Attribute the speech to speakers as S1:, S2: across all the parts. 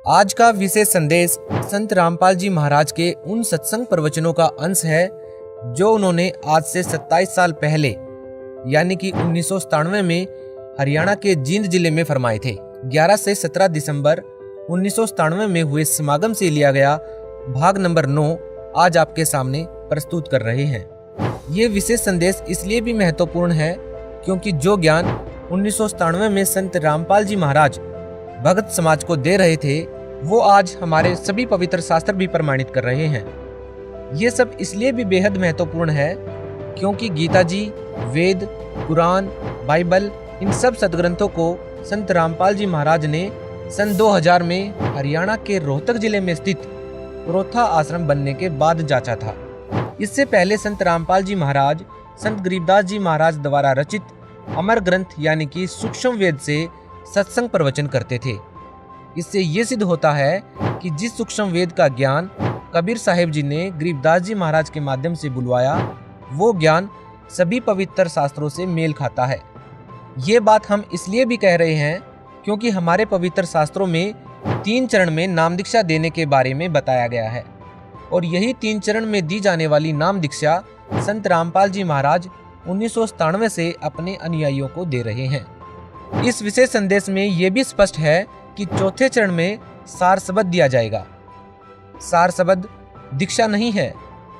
S1: आज का विशेष संदेश संत रामपाल जी महाराज के उन सत्संग प्रवचनों का अंश है जो उन्होंने आज से 27 साल पहले यानी कि 1997 में हरियाणा के जींद जिले में फरमाए थे। 11 से 17 दिसंबर 1997 में हुए समागम से लिया गया भाग नंबर 9 आज आपके सामने प्रस्तुत कर रहे हैं। ये विशेष संदेश इसलिए भी महत्वपूर्ण है क्योंकि जो ज्ञान 1997 में संत रामपाल जी महाराज भगत समाज को दे रहे थे वो आज हमारे सभी पवित्र शास्त्र भी प्रमाणित कर रहे हैं। ये सब इसलिए भी बेहद महत्वपूर्ण है क्योंकि गीता जी, वेद, कुरान, बाइबल इन सब सदग्रंथों को संत रामपाल जी महाराज ने सन 2000 में हरियाणा के रोहतक जिले में स्थित पुरोथा आश्रम बनने के बाद जांचा था। इससे पहले संत रामपाल जी महाराज संत गरीबदास जी महाराज द्वारा रचित अमर ग्रंथ यानी कि सूक्ष्म वेद से सत्संग प्रवचन करते थे। इससे ये सिद्ध होता है कि जिस सूक्ष्म वेद का ज्ञान कबीर साहिब जी ने गरीबदास जी महाराज के माध्यम से बुलवाया वो ज्ञान सभी पवित्र शास्त्रों से मेल खाता है। ये बात हम इसलिए भी कह रहे हैं क्योंकि हमारे पवित्र शास्त्रों में 3 चरण में नाम दीक्षा देने के बारे में बताया गया है और यही 3 चरण में दी जाने वाली नाम दीक्षा संत रामपाल जी महाराज 1997 से अपने अनुयायियों को दे रहे हैं। इस विशेष संदेश में यह भी स्पष्ट है कि चौथे चरण में सार शब्द दिया जाएगा। सार शब्द दीक्षा नहीं है,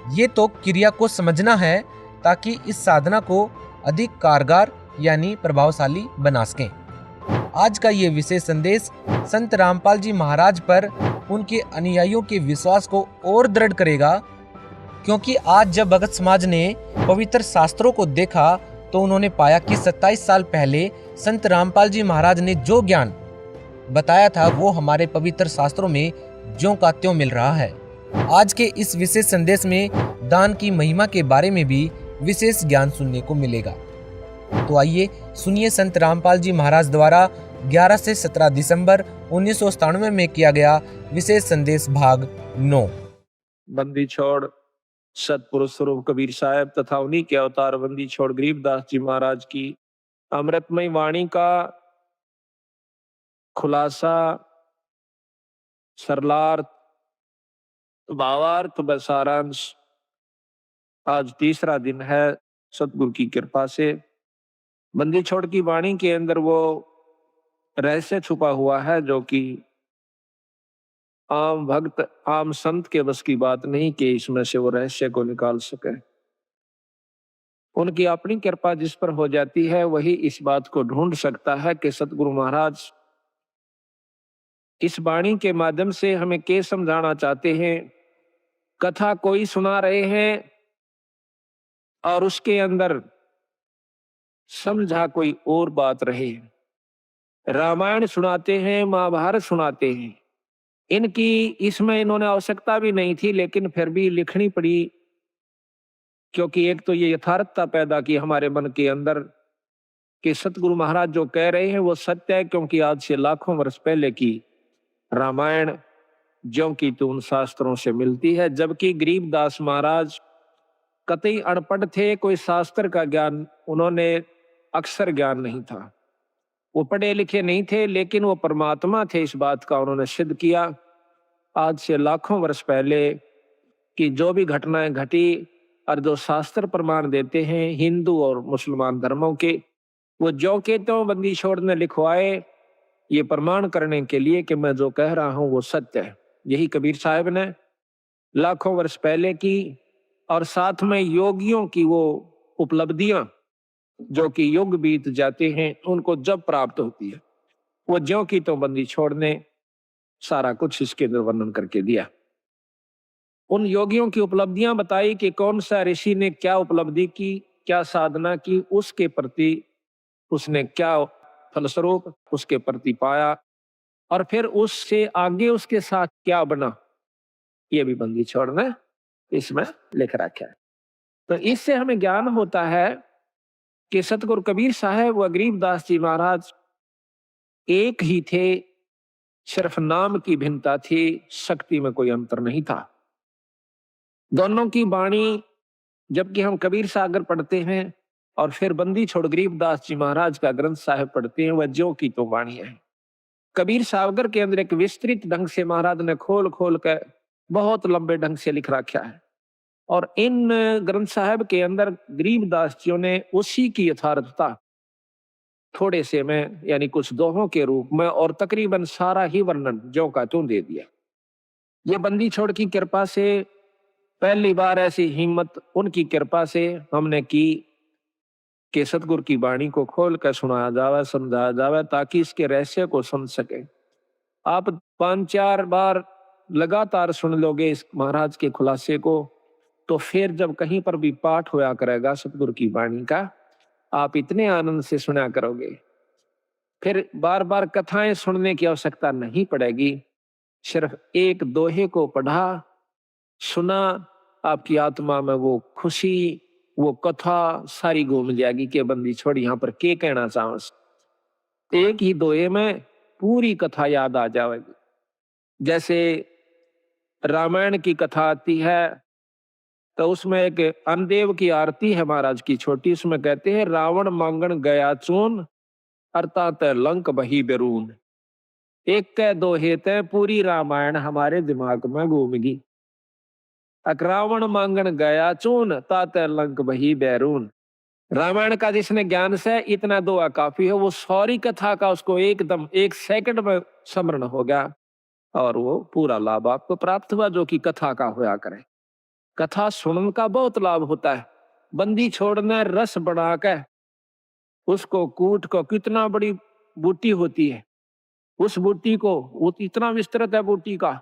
S1: ये तो क्रिया को समझना है ताकि इस साधना को अधिक कारगर यानी प्रभावशाली बना सकें। आज का ये विशेष संदेश संत रामपाल जी महाराज पर उनके अनुयायियों के विश्वास को और दृढ़ करेगा क्योंकि आज जब भगत समाज ने पवित्र शास्त्रों को देखा तो उन्होंने पाया कि 27 साल पहले संत रामपाल जी महाराज ने जो ज्ञान बताया था वो हमारे पवित्र शास्त्रों में ज्यों का त्यों मिल रहा है। आज के इस विशेष संदेश में दान की महिमा के बारे में भी विशेष ज्ञान सुनने को मिलेगा। तो आइए सुनिए संत रामपाल जी महाराज द्वारा 11 से 17 दिसंबर 1997 में किया गया विशेष संदेश भाग 9।
S2: बंदी छोड़ सतपुरुष स्वरूप कबीर साहब तथा उन्हीं के अवतार बंदी छोड़ गरीबदास जी महाराज की अमृतमय वाणी का खुलासा, सरलार्थ, भावार्थ व सारांश आज तीसरा दिन है। सतगुरु की कृपा से बंदी छोड़ की वाणी के अंदर वो रहस्य छुपा हुआ है जो कि आम भक्त, आम संत के बस की बात नहीं कि इसमें से वो रहस्य को निकाल सके। उनकी अपनी कृपा जिस पर हो जाती है वही इस बात को ढूंढ सकता है कि सतगुरु महाराज इस वाणी के माध्यम से हमें क्या समझाना चाहते हैं। कथा कोई सुना रहे हैं और उसके अंदर समझा कोई और बात रहे। रामायण सुनाते हैं, महाभारत सुनाते हैं, इनकी इसमें इन्होंने आवश्यकता भी नहीं थी लेकिन फिर भी लिखनी पड़ी क्योंकि एक तो ये यथार्थता पैदा की हमारे मन के अंदर कि सतगुरु महाराज जो कह रहे हैं वो सत्य है क्योंकि आज से लाखों वर्ष पहले की रामायण ज्यों की तो उन शास्त्रों से मिलती है। जबकि गरीबदास महाराज कतई अनपढ़ थे, कोई शास्त्र का ज्ञान उन्होंने अक्षर ज्ञान नहीं था, वो पढ़े लिखे नहीं थे लेकिन वो परमात्मा थे, इस बात का उन्होंने सिद्ध किया। आज से लाखों वर्ष पहले की जो भी घटनाएं घटी और जो शास्त्र प्रमाण देते हैं हिंदू और मुसलमान धर्मों के, वो जो के तो बंदी छोड़ ने लिखवाए ये प्रमाण करने के लिए कि मैं जो कह रहा हूं वो सत्य है। यही कबीर साहब ने लाखों वर्ष पहले की और साथ में योगियों की वो उपलब्धियां जो कि युग बीत जाते हैं उनको जब प्राप्त होती है वो ज्यों की तो बंदी छोड़ ने सारा कुछ इसके अंदर वर्णन करके दिया। उन योगियों की उपलब्धियां बताई कि कौन सा ऋषि ने क्या उपलब्धि की, क्या साधना की, उसके प्रति उसने क्या फलस्वरूप उसके प्रति पाया और फिर उससे आगे उसके साथ क्या बना, ये भी बंदी छोड़ ने इसमें लिख रखा है। तो इससे हमें ज्ञान होता है कि सतगुरु कबीर साहब व गरीबदास जी महाराज एक ही थे, सिर्फ नाम की भिन्नता थी, शक्ति में कोई अंतर नहीं था। दोनों की वाणी जबकि हम कबीर सागर पढ़ते हैं और फिर बंदी छोड़ गरीबदास जी महाराज का ग्रंथ साहिब पढ़ते हैं वह ज्यों की तो वाणी है। कबीर सावगर के अंदर एक विस्तृत ढंग से महाराज ने खोल खोल कर बहुत लंबे ढंग से लिख रखा है। और इन ग्रंथ साहब के अंदर गरीबदास जियों ने उसी की यथार्थता थोड़े से में यानी कुछ दोहों के रूप में और तकरीबन सारा ही वर्णन ज्यों का त्यों दे दिया। ये बंदी छोड़ की कृपा से पहली बार ऐसी हिम्मत उनकी कृपा से हमने की कि सतगुरु की वाणी को खोल कर सुनाया जावे, समझाया जावे, ताकि इसके रहस्य को समझ सके। आप 5-4 बार लगातार सुन लोगे इस महाराज के खुलासे को, तो फिर जब कहीं पर भी पाठ होया करेगा सतगुरु की वाणी का, आप इतने आनंद से सुना करोगे, फिर बार बार कथाएं सुनने की आवश्यकता नहीं पड़ेगी। सिर्फ एक दोहे को पढ़ा, सुना, आपकी आत्मा में वो खुशी, वो कथा सारी घूम जाएगी कि बंदी छोड़ी यहाँ पर के कहना चाहो। एक ही दोहे में पूरी कथा याद आ जाएगी। जैसे रामायण की कथा आती है तो उसमें एक अनदेव की आरती है महाराज की छोटी, उसमें कहते हैं रावण मांगण गया चून अर्थात लंक बही बेरून। एक के दोहे ते पूरी रामायण हमारे दिमाग में घूमगी। रावण मांगण गया चून ताते लंक बही बैरून। रामायण का जिसने ज्ञान से इतना दुआ काफी है, वो सारी कथा का उसको एकदम 1 सेकंड में स्मरण हो गया और वो पूरा लाभ आपको प्राप्त हुआ जो कि कथा का होया करे। कथा सुनने का बहुत लाभ होता है। बंदी छोड़ने रस बना के उसको कूट को, कितना बड़ी बूटी होती है, उस बूटी को वो इतना विस्तृत है बूटी का,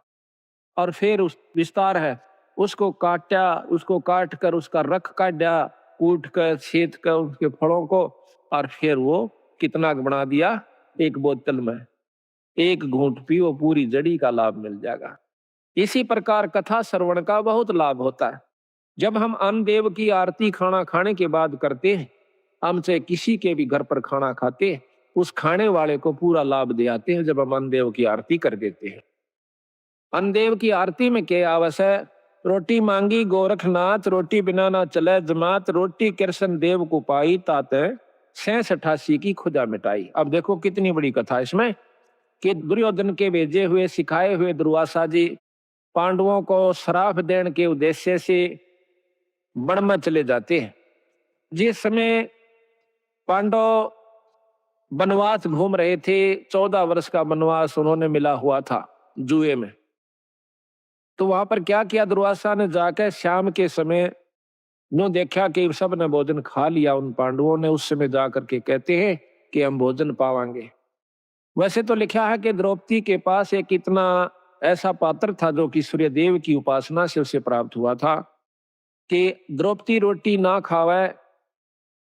S2: और फिर उस विस्तार है, उसको काटा, उसको काट कर उसका रख काटा, कूट कर छेद कर उसके फलों को, और फिर वो कितना बना दिया एक बोतल में, एक घूंट पियो पूरी जड़ी का लाभ मिल जाएगा। इसी प्रकार कथा श्रवण का बहुत लाभ होता है। जब हम अन्न देव की आरती खाना खाने के बाद करते हैं, हम चाहे किसी के भी घर पर खाना खाते हैं, उस खाने वाले को पूरा लाभ दे आते हैं जब हम अन्न देव की आरती कर देते हैं। अन्न देव की आरती में क्या आवश्यक? रोटी मांगी गोरखनाथ, रोटी बिना ना चले जमात, रोटी कृष्ण देव को पाई ताते 86 की खुदा मिटाई। अब देखो कितनी बड़ी कथा इसमें कि दुर्योधन के भेजे हुए सिखाए हुए दुर्वासा जी पांडवों को श्राप देने के उद्देश्य से वन में चले जाते हैं। जिस समय पांडव वनवास घूम रहे थे, 14 वर्ष का वनवास उन्होंने मिला हुआ था जुए में, तो वहां पर क्या किया दुर्वासा ने, जाकर शाम के समय नो देखा कि सब ने भोजन खा लिया उन पांडवों ने, उस समय जाकर के कहते हैं कि हम भोजन पावांगे। वैसे तो लिखा है कि द्रौपदी के पास एक इतना ऐसा पात्र था जो कि सूर्यदेव की उपासना से उसे प्राप्त हुआ था कि द्रौपदी रोटी ना खावे,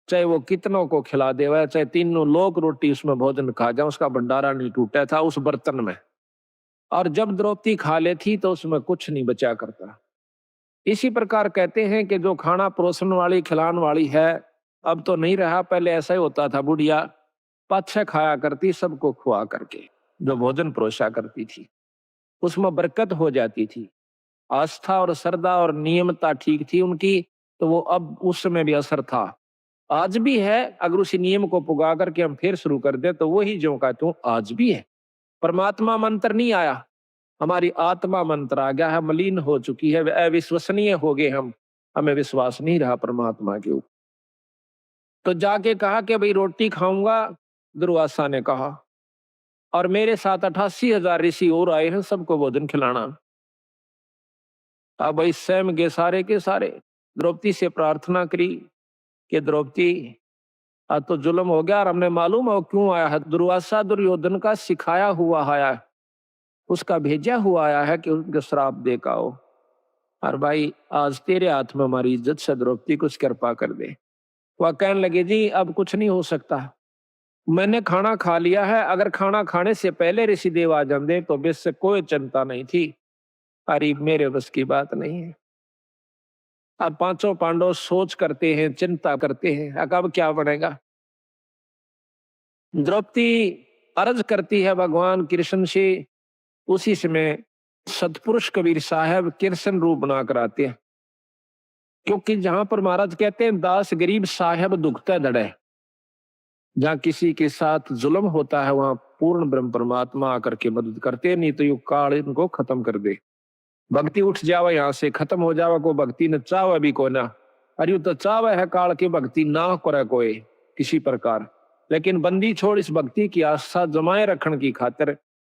S2: चाहे वो कितनों को खिला देवे, चाहे तीनों लोग रोटी उसमें भोजन खा जाए, उसका भंडारा नहीं टूटा था उस बर्तन में। और जब द्रौपदी खा लेती तो उसमें कुछ नहीं बचा करता। इसी प्रकार कहते हैं कि जो खाना परोसन वाली खिलाने वाली है अब तो नहीं रहा, पहले ऐसा ही होता था, बुढ़िया पाछे खाया करती सबको खुआ करके, जो भोजन परोसा करती थी उसमें बरकत हो जाती थी। आस्था और श्रद्धा और नियमता ठीक थी उनकी, तो वो अब उस समय भी असर था, आज भी है। अगर उसी नियम को पुगा करके हम फिर शुरू कर दे तो वही जो का त्यों आज भी है। परमात्मा मंत्र नहीं आया, हमारी आत्मा मंत्र आ गया है, मलिन हो चुकी है, अविश्वसनीय हो गए हम, हमें विश्वास नहीं रहा परमात्मा के ऊपर। तो जाके कहा कि भाई रोटी खाऊंगा, दुर्वासा ने कहा, और मेरे साथ 88,000 ऋषि और आए हैं, सबको भोजन खिलाना। अब भाई स्वयं के सारे द्रौपदी से प्रार्थना करी कि द्रौपदी आज तो जुल्म हो गया और हमने मालूम है क्यों आया है। दुर्वासा दुर्योधन का सिखाया हुआ आया है, उसका भेजा हुआ आया है कि उनके श्राप दे का हो, और भाई आज तेरे हाथ में हमारी इज्जत से द्रौपदी कुछ कृपा कर दे। वह कहने लगे जी अब कुछ नहीं हो सकता, मैंने खाना खा लिया है, अगर खाना खाने से पहले ऋषिदेव आ जाते तो बेस से कोई चिंता नहीं थी, अरे मेरे बस की बात नहीं है। अब पांचों पांडव सोच करते हैं, चिंता करते हैं, अब क्या बनेगा। द्रौपदी अर्ज करती है भगवान कृष्ण से, उसी समय सतपुरुष कबीर साहब कृष्ण रूप बना कर आते हैं, क्योंकि जहां पर महाराज कहते हैं दास गरीब साहब दुखता दड़े, जहां किसी के साथ जुल्म होता है वहां पूर्ण ब्रह्म परमात्मा आकर के मदद करते, नहीं तो ये काल इनको खत्म कर दे। भक्ति उठ जावा यहाँ से, खत्म हो जावा, को भक्ति न चावा भी को ना। अरे तो चावा है काल की भक्ति ना करे कोई किसी प्रकार, लेकिन बंदी छोड़ इस भक्ति की आस्था जमाए रखने की खातिर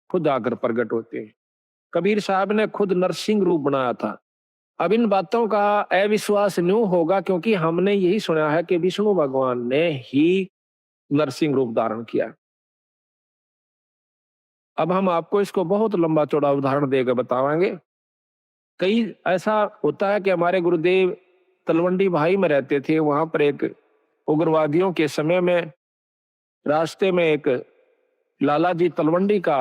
S2: खुद आकर प्रकट होते हैं। कबीर साहब ने खुद नरसिंह रूप बनाया था। अब इन बातों का अविश्वास न्यू होगा क्योंकि हमने यही सुना है कि विष्णु भगवान ने ही नरसिंह रूप धारण किया। अब हम आपको इसको बहुत लंबा चौड़ा उदाहरण देकर बताएंगे। कई ऐसा होता है कि हमारे गुरुदेव तलवंडी भाई में रहते थे, वहां पर एक उग्रवादियों के समय में रास्ते में एक लाला जी तलवंडी का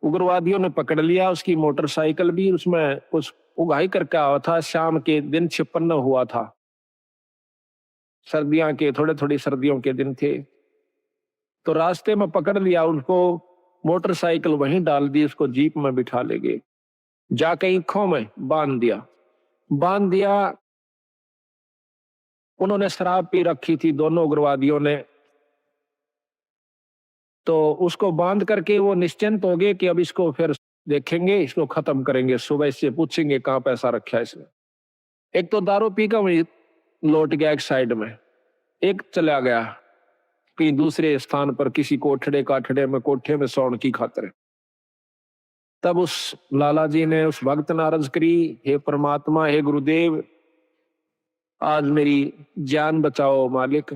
S2: उग्रवादियों ने पकड़ लिया। उसकी मोटरसाइकिल भी उसमें कुछ उगाही करके आया था। शाम के दिन 56 हुआ था, सर्दियों के थोड़ी सर्दियों के दिन थे। तो रास्ते में पकड़ लिया उनको, मोटरसाइकिल वहीं डाल दी, उसको जीप में बिठा ले गए, जाके ईंखों में बांध दिया। उन्होंने शराब पी रखी थी दोनों उग्रवादियों ने, तो उसको बांध करके वो निश्चिंत हो गए कि अब इसको फिर देखेंगे, इसको खत्म करेंगे, सुबह इससे पूछेंगे कहाँ पैसा रखा है इसने। एक तो दारू पी कर वहीं लौट गया एक साइड में, एक चला गया कहीं दूसरे स्थान पर किसी कोठे में सोने की खातिर। तब उस लाला जी ने उस भक्त ने अर्ज करी, हे परमात्मा, हे गुरुदेव, आज मेरी जान बचाओ मालिक।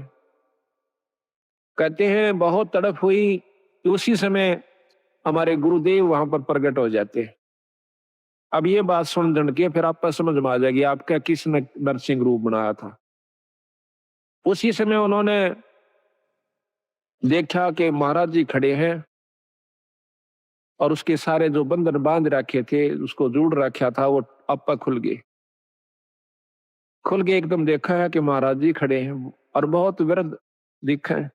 S2: कहते हैं बहुत तड़प हुई, उसी समय हमारे गुरुदेव वहां पर प्रकट हो जाते हैं। अब ये बात सुन के फिर आपको समझ में आ जाएगी आपका किसने नरसिंह रूप बनाया था। उसी समय उन्होंने देखा कि महाराज जी खड़े हैं और उसके सारे जो बंधन बांध रखे थे, उसको जोड़ रखा था, वो आपा खुल गए एकदम। देखा है कि महाराज जी खड़े हैं और बहुत वृद्ध दिखा है।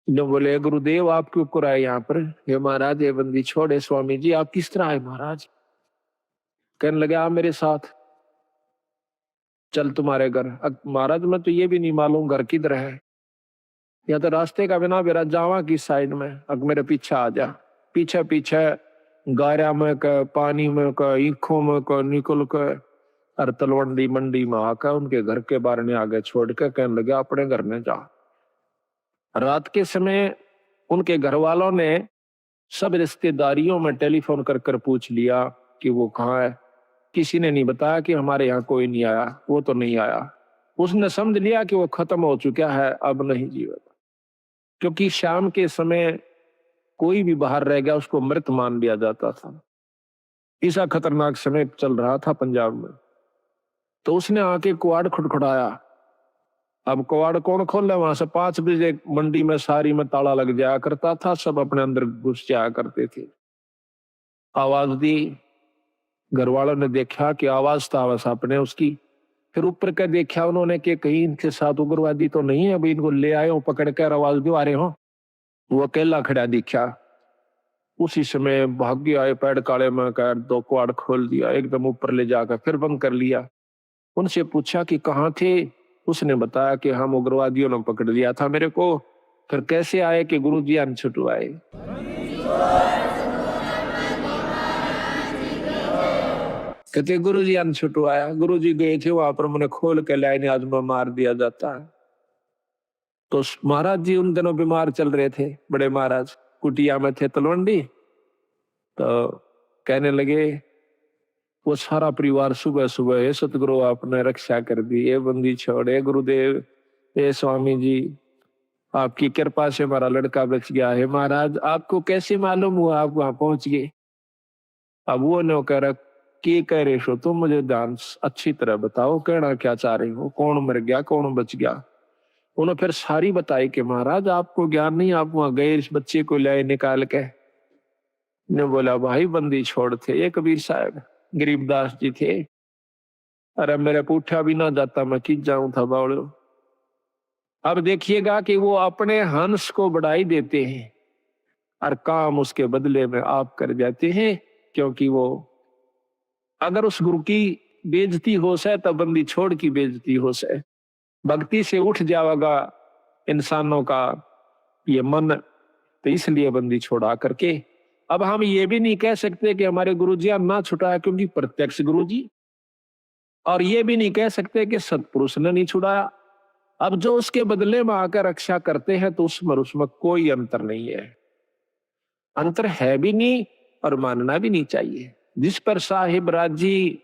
S2: जो बोले, गुरुदेव आप क्यों कर आए यहाँ पर? हे महाराज, ये बंदी छोड़े। स्वामी जी आप किस तरह आए महाराज? कहने लगे आप मेरे साथ चल तुम्हारे घर। महाराज मैं तो ये भी नहीं मालूम घर किधर है, या तो रास्ते का बिना मेरा जावा की साइड में, अब मेरे पीछे आ जा। पीछे गारा में का, पानी में का, ईखों में का निकल कर और तलवंडी मंडी में आकर उनके घर के बाहर ने आगे छोड़ कर कहने लगे अपने घर में जा। रात के समय उनके घर वालों ने सब रिश्तेदारियों में टेलीफोन कर पूछ लिया कि वो कहाँ है। किसी ने नहीं बताया कि हमारे यहाँ कोई नहीं आया, वो तो नहीं आया। उसने समझ लिया कि वो खत्म हो चुका है, अब नहीं जीवित। क्योंकि शाम के समय कोई भी बाहर रह गया उसको मृत मान लिया जाता था। ऐसा खतरनाक समय चल रहा था पंजाब में। तो उसने आके कुआड़ खड़खड़ाया। अब कुआड़ कौन खोले? वहां से 5 बजे मंडी में सारी में ताला लग जाया करता था, सब अपने अंदर घुस जाया करते थे। आवाज दी, घर वालों ने देखा कि आवाज तो आवाज अपने उसकी। फिर ऊपर का देखा उन्होंने कि कहीं इनके साथ उग्रवादी तो नहीं है, अभी इनको ले आए हो पकड़ कर, आवाज दो आ रहे हो। वो अकेला खड़ा दिखा। उसी समय भाग्य आए, पैर काले में कर 2 कुआड़ खोल दिया, एकदम ऊपर ले जाकर फिर बंद कर लिया। उनसे पूछा कि कहाँ थे? उसने बताया कि हम उग्रवादियों ने पकड़ लिया था मेरे को। फिर कैसे आए कि गुरुजी अन छुटवाए। कहते गुरुजी अन छुटवाया। गुरुजी गए थे वहां पर, मैंने खोल के लाइन आज में मार दिया जाता है। तो महाराज जी उन दिनों बीमार चल रहे थे, बड़े महाराज कुटिया में थे तलवंडी। तो कहने लगे वो सारा परिवार सुबह सुबह, हे सतगुरु आपने रक्षा कर दी, ये बंदी छोड़े गुरुदेव, ये स्वामी जी आपकी कृपा से हमारा लड़का बच गया है। महाराज आपको कैसे मालूम हुआ आप वहां पहुंच गए? अब वो नौकर की कह रहे हो तुम, मुझे ध्यान अच्छी तरह बताओ, कहना क्या चाह रही हो, कौन मर गया कौन बच गया? उन्होंने फिर सारी बताई कि महाराज आपको ज्ञान नहीं, आप वहां गए इस बच्चे को लाए निकाल के। ने बोला भाई बंदी छोड़ थे ये कबीर साहब गरीबदास जी थे। अरे मेरे पूठा भी ना जाता, मैं किस जाऊं था बावड़ो। अब देखिएगा कि वो अपने हंस को बढ़ाई देते हैं और काम उसके बदले में आप कर जाते हैं। क्योंकि वो अगर उस गुरु की बेइज्जती हो से तब बंदी छोड़ की बेइज्जती हो से। भक्ति से उठ जाएगा इंसानों का ये मन तो इसलिए बंदी छोड़ा करके अब हम ये भी नहीं कह सकते कि हमारे गुरुजी ना छुड़ाया, क्योंकि प्रत्यक्ष गुरुजी, और ये भी नहीं कह सकते कि सतपुरुष ने नहीं छुड़ाया। अब जो उसके बदले में आकर रक्षा करते हैं तो उसमें कोई अंतर नहीं है, अंतर है भी नहीं और मानना भी नहीं चाहिए। जिस पर साहिब राजी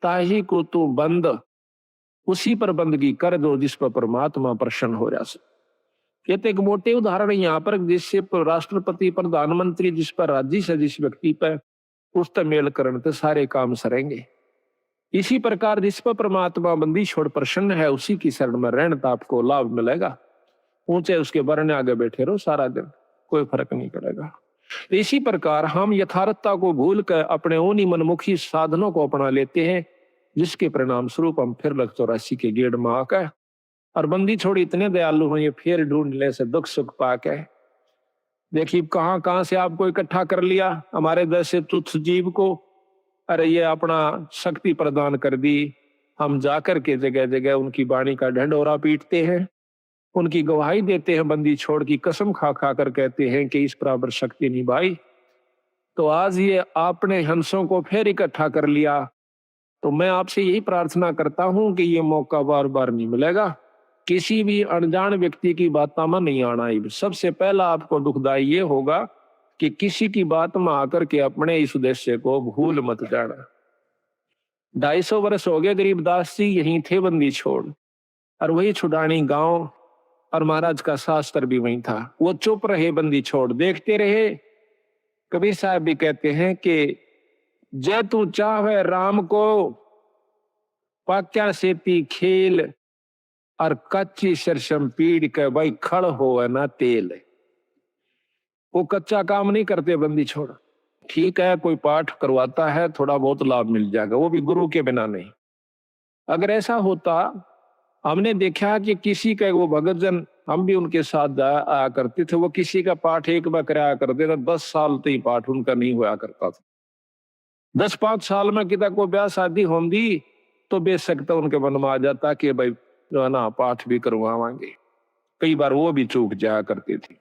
S2: ताही को तू बंद, उसी पर बंदगी कर दो जिस पर परमात्मा प्रसन्न हो जाए। ये तो एक मोटे उदाहरण है यहाँ पर, जिससे राष्ट्रपति प्रधानमंत्री जिस पर राजी से जिस व्यक्ति पर उस तक मेल करण तो सारे काम सरेंगे। इसी प्रकार जिस पर परमात्मा बंदी छोड़ प्रसन्न है उसी की शरण में रहने तो आपको लाभ मिलेगा। ऊंचे उसके बरने आगे बैठे रहो सारा दिन, कोई फर्क नहीं पड़ेगा। इसी प्रकार हम यथार्थता को भूल कर अपने उन्हीं मनमुखी साधनों को अपना लेते हैं, जिसके परिणाम स्वरूप हम फिर लग 84 के गेड़ में आकर और बंदी छोड़ी इतने दयालु हैं, ये फिर ढूंढने से दुख सुख पाके देखिए कहां कहां से आपको इकट्ठा कर लिया, हमारे जैसे तुच्छ जीव को। अरे ये अपना शक्ति प्रदान कर दी, हम जाकर के जगह जगह उनकी वाणी का ढंढोरा पीटते हैं, उनकी गवाही देते हैं, बंदी छोड़ की कसम खा खा कर कहते हैं कि इस बराबर शक्ति नहीं भाई। तो आज ये आपने हंसों को फिर इकट्ठा कर लिया, तो मैं आपसे यही प्रार्थना करता हूं कि ये मौका बार बार नहीं मिलेगा। किसी भी अनजान व्यक्ति की बात में नहीं आना। सबसे पहला आपको दुखदाई ये होगा कि किसी की बात में आकर के अपने इस उद्देश्य को भूल मत जाना। 250 वर्ष हो गए गरीबदास जी यहीं थे बंदी छोड़, और वही छुड़ानी गांव, और महाराज का शास्त्र भी वहीं था। वो चुप रहे बंदी छोड़, देखते रहे। कबीर साहब भी कहते हैं कि जय तू चाहे राम को पाक्या सेती खेल, और कच्ची सरसम पीड़ के भाई खड़ हो ना तेल। वो कच्चा काम नहीं करते बंदी छोड़। ठीक है कोई पाठ करवाता है, थोड़ा बहुत लाभ मिल जाएगा, वो भी गुरु के बिना नहीं। अगर ऐसा होता, हमने देखा कि किसी का वो भगत जन, हम भी उनके साथ आया करते थे, वो किसी का पाठ एक बार कराया करते थे, 10 साल तो ही पाठ उनका नहीं हुआ करता था। 10-5 साल में कितना कोई ब्याह शादी होंगी तो बेशक तो उनके मन में आ जाता कि भाई जो है ना पाठ भी करवावांगे। कई बार वो भी चूक जाया करती थी।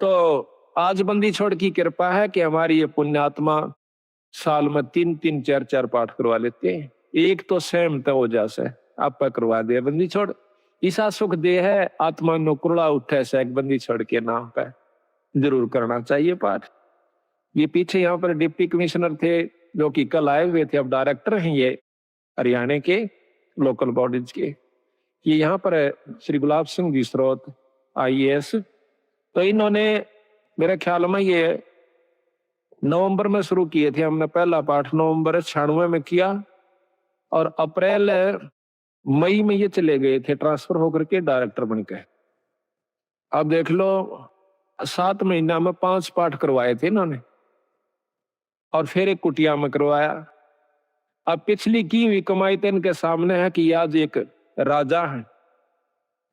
S2: तो आज बंदी छोड़ की कृपा है कि हमारी ये पुण्यात्मा साल में 3-3 4-4 पाठ करवा लेते हैं। एक तो स्वयं तो हो जासे आप करवा दे बंदी छोड़। ईसा सुख दे है आत्मा नो कुरड़ा उठे से एक बंदी छोड़ के नाम पे जरूर करना चाहिए पाठ। ये पीछे यहाँ पर डिप्टी कमिश्नर थे जो कि कल आए हुए थे, अब डायरेक्टर हैं ये हरियाणा के लोकल बॉडीज के। ये यहाँ पर श्री गुलाब सिंह जी स्रोत IAS, तो इन्होंने मेरे ख्याल में ये नवंबर में शुरू किए थे। हमने पहला पाठ नवंबर 96 में किया और अप्रैल मई में ये चले गए थे ट्रांसफर होकर के डायरेक्टर बनके। अब देख लो 7 महीना में 5 पाठ करवाए थे इन्होंने, और फिर एक कुटिया में करवाया। अब पिछली की हुई कमाई तो इनके सामने है कि आज एक राजा है,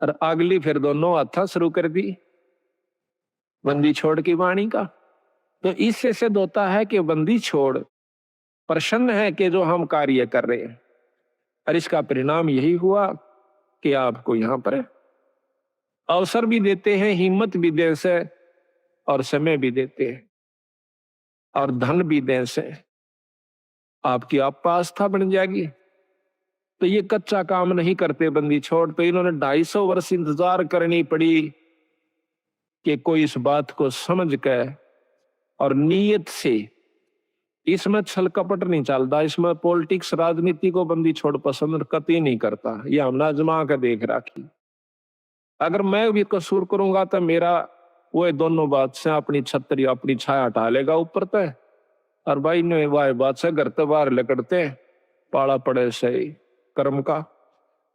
S2: और अगली फिर दोनों हाथा शुरू कर दी बंदी छोड़ की वाणी का। तो इससे सिद्ध होता है कि बंदी छोड़ प्रसन्न है कि जो हम कार्य कर रहे हैं, और इसका परिणाम यही हुआ कि आपको यहाँ पर अवसर भी देते हैं, हिम्मत भी दे से, और समय भी देते हैं, और धन भी दे से। आपकी आस्था बन जाएगी। तो ये कच्चा काम नहीं करते बंदी छोड़। तो इन्होंने 250 वर्ष इंतजार करनी पड़ी कि कोई इस बात को समझ कर और नीयत से, इसमें छल कपट नहीं चलता, इसमें पॉलिटिक्स राजनीति को बंदी छोड़ पसंद कतई नहीं करता। ये हमने आजमा कर देख रखी। अगर मैं भी कसूर करूंगा तो मेरा वो दोनों बात से अपनी छतरी अपनी छाया हटा लेगा ऊपर तय, और भाई ने वाह बात से घर तो बाहर लकड़ते पाला पड़े सही कर्म का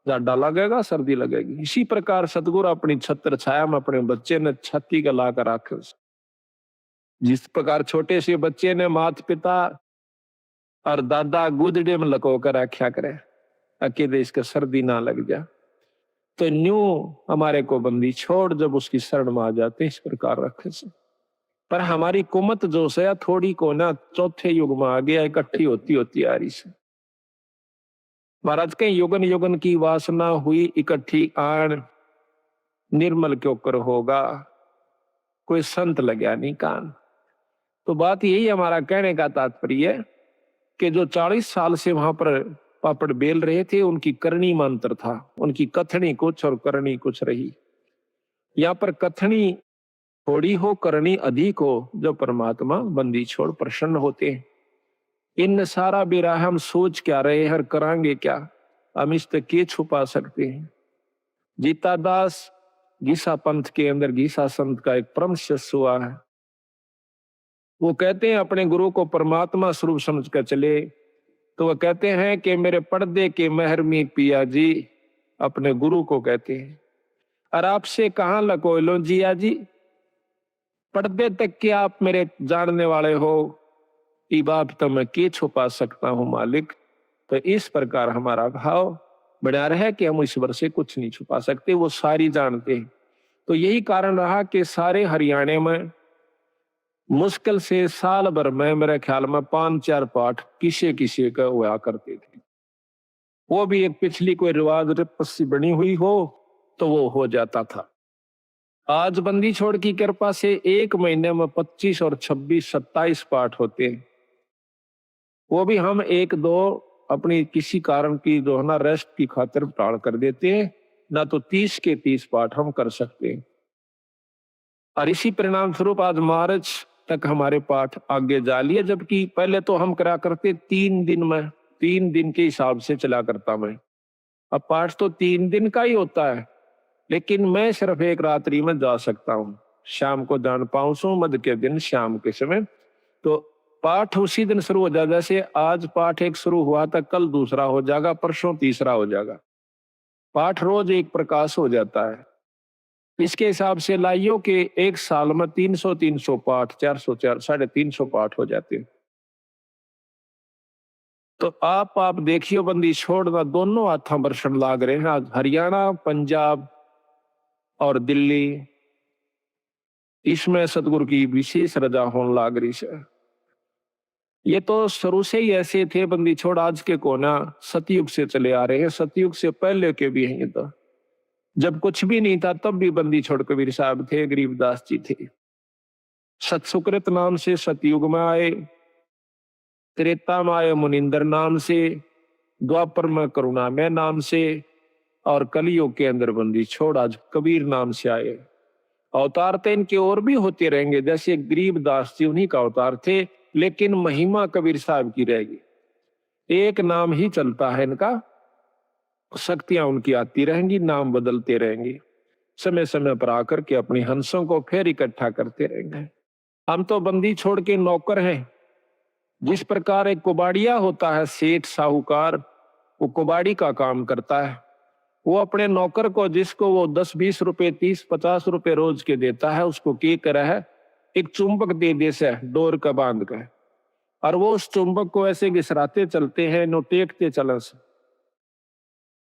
S2: जाडा लगेगा, सर्दी लगेगी। इसी प्रकार सतगुरु अपनी छत्र छाया में अपने बच्चे ने छत्ती का लाकर रखे। जिस प्रकार छोटे से बच्चे ने माता पिता और दादा गुदड़े में लको कर रखा करे अकेले इसके सर्दी ना लग जा, तो न्यू हमारे को बंदी छोड़ जब उसकी शरण में आ जाते इस प्रकार रखे से। पर हमारी कुमत जो से थोड़ी को ना चौथे युग में आ गया, इकट्ठी होती होती आ रही से। महाराज के युगन युगन की वासना हुई इकट्ठी आन, निर्मल क्यों कर होगा कोई संत लग्या नहीं कान। तो बात यही हमारा कहने का तात्पर्य है कि जो 40 साल से वहां पर पापड़ बेल रहे थे, उनकी करनी में अंतर था। उनकी कथनी कुछ और करनी कुछ रही। यहाँ पर कथनी थोड़ी हो, करनी अधिक हो, जो परमात्मा बंदी छोड़ प्रसन्न होते हैं। इन सारा बेरा हम सोच क्या रहे हैं, करांगे क्या, हम इस तक के छुपा सकते हैं। जीता दास गीसा पंथ के अंदर गीसा संत का एक परम शिष्य हुआ है। वो कहते हैं अपने गुरु को परमात्मा स्वरूप समझ कर चले। तो वो कहते हैं कि मेरे पर्दे के महरमी पिया जी, अपने गुरु को कहते हैं, और आपसे कहां लकोय लो जिया जी, पर्दे तक के आप मेरे जानने वाले हो, ई बात तो मैं के छुपा सकता हूं मालिक। तो इस प्रकार हमारा भाव बना रहे कि हम ईश्वर से कुछ नहीं छुपा सकते, वो सारी जानते हैं। तो यही कारण रहा कि सारे हरियाणा में मुश्किल से साल भर में मेरे ख्याल में 5-4 पाठ किसी किसी का हुआ करते थे। वो भी एक पिछली कोई रिवाज रपसी बनी हुई हो तो वो हो जाता था। आज बंदी छोड़ की कृपा से एक महीने में 25 और 26, 27 पाठ होते हैं। वो भी हम एक दो अपनी किसी कारण की जो है ना रेस्ट की खातिर टाल कर देते हैं, ना तो 30 के 30 पाठ हम कर सकते हैं। और इसी परिणाम स्वरूप आज मार्च तक हमारे पाठ आगे जा लिए, जबकि पहले तो हम करा करते 3 दिन में, 3 दिन के हिसाब से चला करता मैं। अब पाठ तो 3 दिन का ही होता है, लेकिन मैं सिर्फ एक रात्रि में जा सकता हूँ। शाम को जान पाऊं सो मध्य के दिन शाम के समय, तो पाठ उसी दिन शुरू हो जाएगा। जैसे आज पाठ एक शुरू हुआ था, कल दूसरा हो जाएगा, परसों तीसरा हो जाएगा। पाठ रोज एक प्रकाश हो जाता है। इसके हिसाब से लाइयों के एक साल में 300 पाठ, 400 350 पाठ हो जाते हैं। तो आप देखियो बंदी छोड़ना दोनों हाथों बरसन लाग रहे हैं। आज हरियाणा, पंजाब और दिल्ली, इसमें सतगुरु की विशेष रजा होने लाग रही है। ये तो शुरू से ही ऐसे थे बंदी छोड़, आज के कोना सतयुग से चले आ रहे हैं, सतयुग से पहले के भी हैं। ये तो जब कुछ भी नहीं था तब भी बंदी छोड़ कबीर साहब थे, गरीबदास जी थे। सतसुकृत नाम से सतयुग में आए, त्रेता में आए मुनिंदर नाम से, द्वापर में करुणामय नाम से, और कलियुग के अंदर बंदी छोड़ आज कबीर नाम से आए। अवतार तो इनके और भी होते रहेंगे, जैसे गरीबदास जी उन्हीं का अवतार थे, लेकिन महिमा कबीर साहब की रहेगी। एक नाम ही चलता है इनका, शक्तियां उनकी आती रहेंगी, नाम बदलते रहेंगे, समय समय पर आकर के अपनी हंसों को फिर इकट्ठा करते रहेंगे। हम तो बंदी छोड़ के नौकर हैं। जिस प्रकार एक कुबाड़िया होता है, सेठ साहूकार, वो कुबाड़ी का काम करता है। वो अपने नौकर को, जिसको वो 10-20 रुपए, 30-50 रुपए रोज के देता है, उसको क्या करा है, एक चुंबक दे दे से डोर का बांध कर, और वो उस चुंबक को ऐसे घिसराते चलते हैं, नोटेकते चलन से।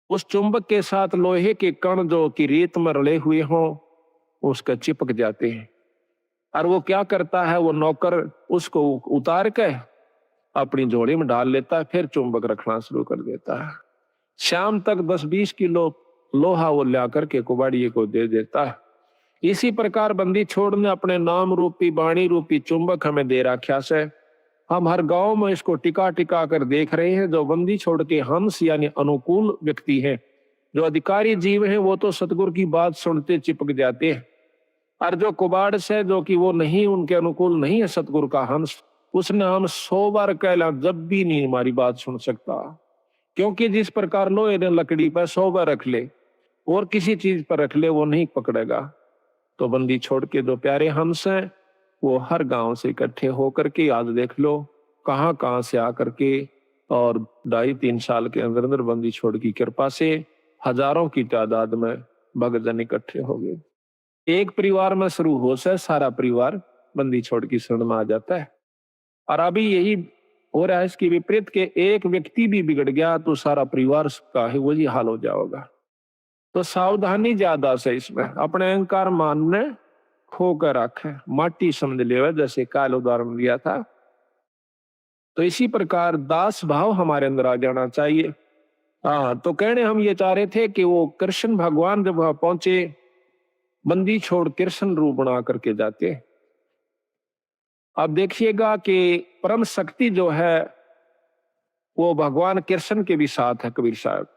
S2: उस चुंबक के साथ लोहे के कण जो कि रेत में रले हुए हों, उसका चिपक जाते हैं। और वो क्या करता है, वो नौकर उसको उतार के अपनी झोली में डाल लेता है, फिर चुंबक रखना शुरू कर देता है। शाम तक 10-20 किलो लोहा वो ला करके कुबाड़िए को दे देता है। इसी प्रकार बंदी छोड़ ने अपने नाम रूपी, वाणी रूपी चुंबक हमें दे रखा से। हम हर गांव में इसको टिका टिका कर देख रहे हैं। जो बंदी छोड़ के हंस यानी अनुकूल व्यक्ति हैं, जो अधिकारी जीव हैं, वो तो सतगुरु की बात सुनते चिपक जाते हैं। और जो कुबाड़ से, जो कि वो नहीं, उनके अनुकूल नहीं है सतगुरु का हंस, उसने हम 100 बार कहला जब भी नहीं हमारी बात सुन सकता। क्योंकि जिस प्रकार लोहे ने लकड़ी पर 100 बार रख ले और किसी चीज पर रख ले, वो नहीं पकड़ेगा। तो बंदी छोड़ के जो प्यारे हंस हैं, वो हर गांव से इकट्ठे होकर के, आज देख लो कहां कहां से आकर के, और 2.5-3 साल के अंदर अंदर बंदी छोड़ की कृपा से हजारों की तादाद में भक्तजन इकट्ठे हो गए। एक परिवार में शुरू हो से सारा परिवार बंदी छोड़ की शरण में आ जाता है। और अभी यही हो रहा है इसकी विपरीत, के एक व्यक्ति भी बिगड़ गया तो सारा परिवार का ही वही हाल हो जाएगा। तो सावधानी ज्यादा से इसमें, अपने अहंकार मान ने खो कर रखे, माटी समझ ले, जैसे काल उदाहरण दिया था। तो इसी प्रकार दास भाव हमारे अंदर आ जाना चाहिए। हाँ, तो कहने हम ये चाह रहे थे कि वो कृष्ण भगवान जब वहां पहुंचे बंदी छोड़ कृष्ण रूप बना करके जाते हैं। अब देखिएगा कि परम शक्ति जो है वो भगवान कृष्ण के भी साथ है कबीर साहब,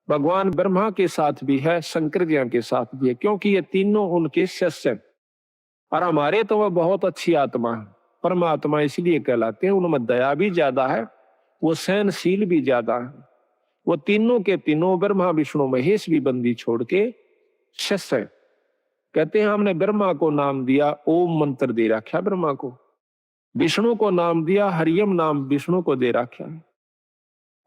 S2: भगवान ब्रह्मा के साथ भी है, शंकर जी के साथ भी है, क्योंकि ये तीनों उनके शिष्य हैं। और हमारे तो वह बहुत अच्छी आत्मा है, परमात्मा इसलिए कहलाते हैं, उनमें दया भी ज्यादा है, वो सहनशील भी ज्यादा है। वो तीनों के तीनों ब्रह्मा विष्णु महेश भी बंदी छोड़ के शिष्य हैं। कहते हैं हमने ब्रह्मा को नाम दिया, ओम मंत्र दे रखा ब्रह्मा को, विष्णु को नाम दिया हरियम नाम विष्णु को दे रखा है,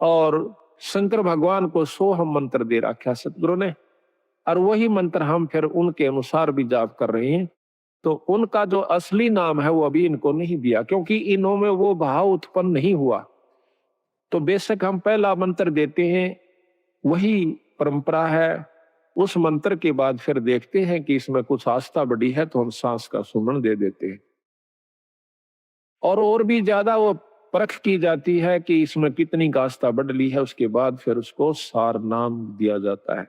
S2: और शंकर भगवान को सोहम मंत्र दे रखा सतगुरु ने, और वही मंत्र हम फिर उनके अनुसार भी जाप कर रहे हैं। तो उनका जो असली नाम है वो अभी इनको नहीं दिया, क्योंकि इन्हों में वो भाव उत्पन्न नहीं हुआ। तो बेशक हम पहला मंत्र देते हैं, वही परंपरा है। उस मंत्र के बाद फिर देखते हैं कि इसमें कुछ आस्था बढ़ी है तो हम सांस का सुमन दे देते हैं, और भी ज्यादा वो परख की जाती है कि इसमें कितनी आस्था बढ़ ली है। उसके बाद फिर उसको सार नाम दिया जाता है।